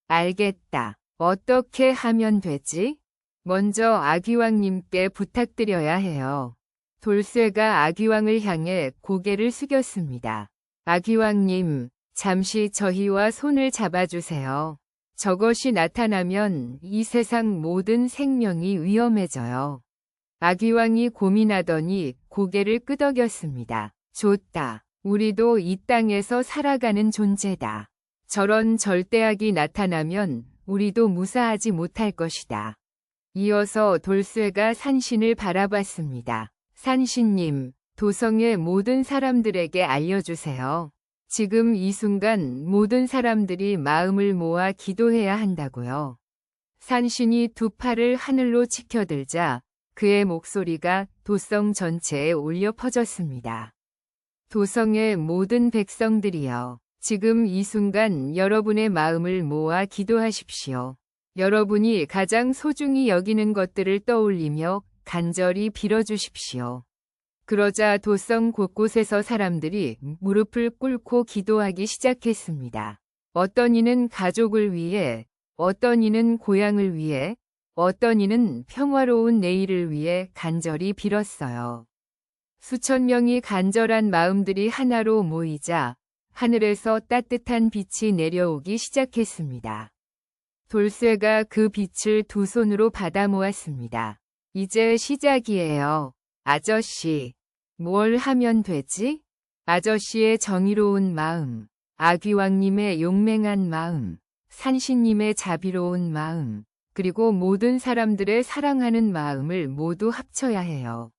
알겠다. 어떻게 하면 되지? 먼저 아귀왕님께 부탁드려야 해요. 돌쇠가 아귀왕을 향해 고개를 숙였습니다. 아귀왕님, 잠시 저희와 손을 잡아주세요. 저것이 나타나면 이 세상 모든 생명이 위험해져요. 아귀왕이 고민하더니 고개를 끄덕였습니다. 좋다. 우리도 이 땅에서 살아가는 존재다. 저런 절대악이 나타나면 우리도 무사하지 못할 것이다. 이어서 돌쇠가 산신을 바라봤습니다. 산신님, 도성의 모든 사람들에게 알려주세요. 지금 이 순간 모든 사람들이 마음을 모아 기도해야 한다고요. 산신이 두 팔을 하늘로 치켜들자 그의 목소리가 도성 전체에 울려 퍼졌습니다. 도성의 모든 백성들이여, 지금 이 순간 여러분의 마음을 모아 기도하십시오. 여러분이 가장 소중히 여기는 것들을 떠올리며 간절히 빌어주십시오. 그러자 도성 곳곳에서 사람들이 무릎을 꿇고 기도하기 시작했습니다. 어떤 이는 가족을 위해, 어떤 이는 고향을 위해, 어떤 이는 평화로운 내일을 위해 간절히 빌었어요. 수천 명이 간절한 마음들이 하나로 모이자 하늘에서 따뜻한 빛이 내려오기 시작했습니다. 돌쇠가 그 빛을 두 손으로 받아 모았습니다. 이제 시작이에요. 아저씨, 뭘 하면 되지? 아저씨의 정의로운 마음, 아귀왕님의 용맹한 마음, 산신님의 자비로운 마음, 그리고 모든 사람들의 사랑하는 마음을 모두 합쳐야 해요.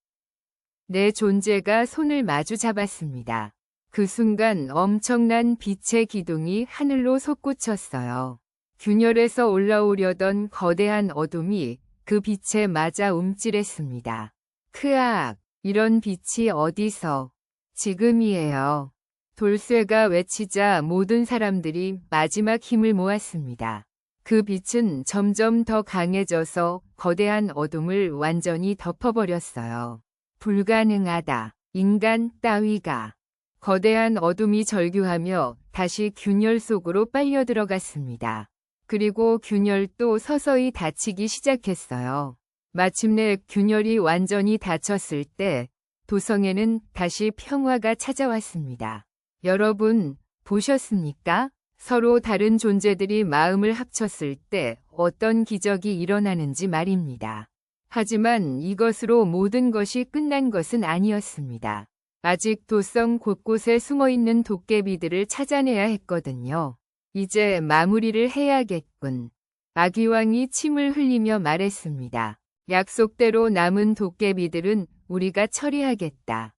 내 존재가 손을 마주 잡았습니다. 그 순간 엄청난 빛의 기둥이 하늘로 솟구쳤어요. 균열에서 올라오려던 거대한 어둠이 그 빛에 맞아 움찔했습니다. 크악! 이런 빛이 어디서? 지금이에요. 돌쇠가 외치자 모든 사람들이 마지막 힘을 모았습니다. 그 빛은 점점 더 강해져서 거대한 어둠을 완전히 덮어버렸어요. 불가능하다. 인간 따위가. 거대한 어둠이 절규하며 다시 균열 속으로 빨려 들어갔습니다. 그리고 균열도 서서히 닫히기 시작했어요. 마침내 균열이 완전히 닫혔을 때 도성에는 다시 평화가 찾아왔습니다. 여러분, 보셨습니까? 서로 다른 존재들이 마음을 합쳤을 때 어떤 기적이 일어나는지 말입니다. 하지만 이것으로 모든 것이 끝난 것은 아니었습니다. 아직 도성 곳곳에 숨어있는 도깨비들을 찾아내야 했거든요. 이제 마무리를 해야겠군. 아귀왕이 침을 흘리며 말했습니다. 약속대로 남은 도깨비들은 우리가 처리하겠다.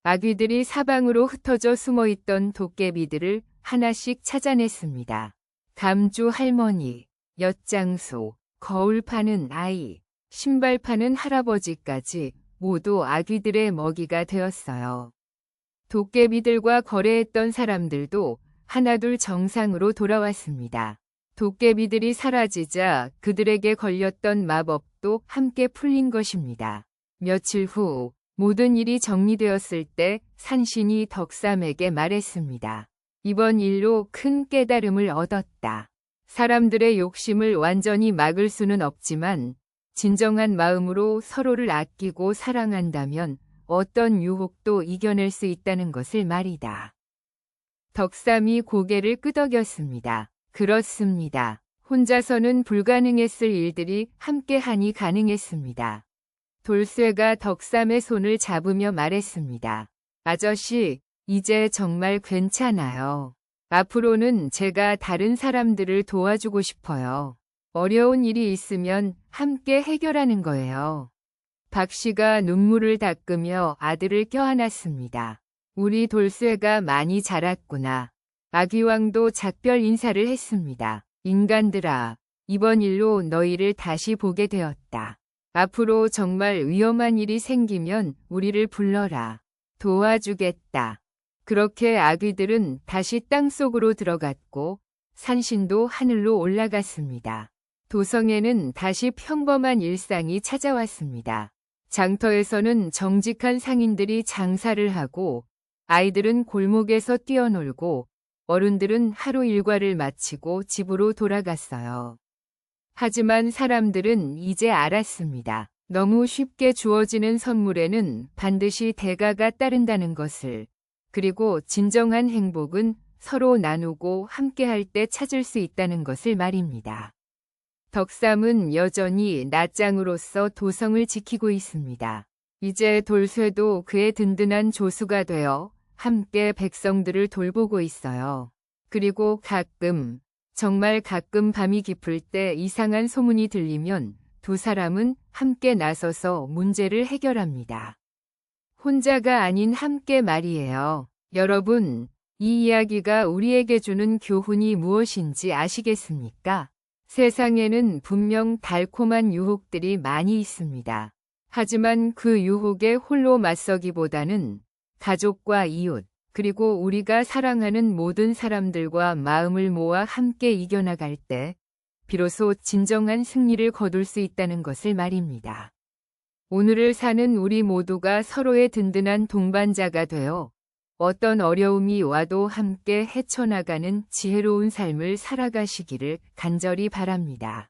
아귀들이 사방으로 흩어져 숨어있던 도깨비들을 하나씩 찾아냈습니다. 감주 할머니, 엿장소, 거울 파는 아이, 신발 파는 할아버지까지 모두 아귀들의 먹이가 되었어요. 도깨비들과 거래했던 사람들도 하나둘 정상으로 돌아왔습니다. 도깨비들이 사라지자 그들에게 걸렸던 마법도 함께 풀린 것입니다. 며칠 후 모든 일이 정리되었을 때 산신이 덕삼에게 말했습니다. 이번 일로 큰 깨달음을 얻었다. 사람들의 욕심을 완전히 막을 수는 없지만 진정한 마음으로 서로를 아끼고 사랑한다면 어떤 유혹도 이겨낼 수 있다는 것을 말이다. 덕삼이 고개를 끄덕였습니다. 그렇습니다. 혼자서는 불가능했을 일들이 함께하니 가능했습니다. 돌쇠가 덕삼의 손을 잡으며 말했습니다. 아저씨, 이제 정말 괜찮아요. 앞으로는 제가 다른 사람들을 도와주고 싶어요. 어려운 일이 있으면 함께 해결하는 거예요. 박 씨가 눈물을 닦으며 아들을 껴안았습니다. 우리 돌쇠가 많이 자랐구나. 아귀왕도 작별 인사를 했습니다. 인간들아, 이번 일로 너희를 다시 보게 되었다. 앞으로 정말 위험한 일이 생기면 우리를 불러라. 도와주겠다. 그렇게 아귀들은 다시 땅속으로 들어갔고 산신도 하늘로 올라갔습니다. 도성에는 다시 평범한 일상이 찾아왔습니다. 장터에서는 정직한 상인들이 장사를 하고 아이들은 골목에서 뛰어놀고 어른들은 하루 일과를 마치고 집으로 돌아갔어요. 하지만 사람들은 이제 알았습니다. 너무 쉽게 주어지는 선물에는 반드시 대가가 따른다는 것을. 그리고 진정한 행복은 서로 나누고 함께할 때 찾을 수 있다는 것을 말입니다. 덕삼은 여전히 낫장으로서 도성을 지키고 있습니다. 이제 돌쇠도 그의 든든한 조수가 되어 함께 백성들을 돌보고 있어요. 그리고 가끔, 정말 가끔 밤이 깊을 때 이상한 소문이 들리면 두 사람은 함께 나서서 문제를 해결합니다. 혼자가 아닌 함께 말이에요. 여러분, 이 이야기가 우리에게 주는 교훈이 무엇인지 아시겠습니까? 세상에는 분명 달콤한 유혹들이 많이 있습니다. 하지만 그 유혹에 홀로 맞서기보다는 가족과 이웃, 그리고 우리가 사랑하는 모든 사람들과 마음을 모아 함께 이겨나갈 때 비로소 진정한 승리를 거둘 수 있다는 것을 말입니다. 오늘을 사는 우리 모두가 서로의 든든한 동반자가 되어 어떤 어려움이 와도 함께 헤쳐나가는 지혜로운 삶을 살아가시기를 간절히 바랍니다.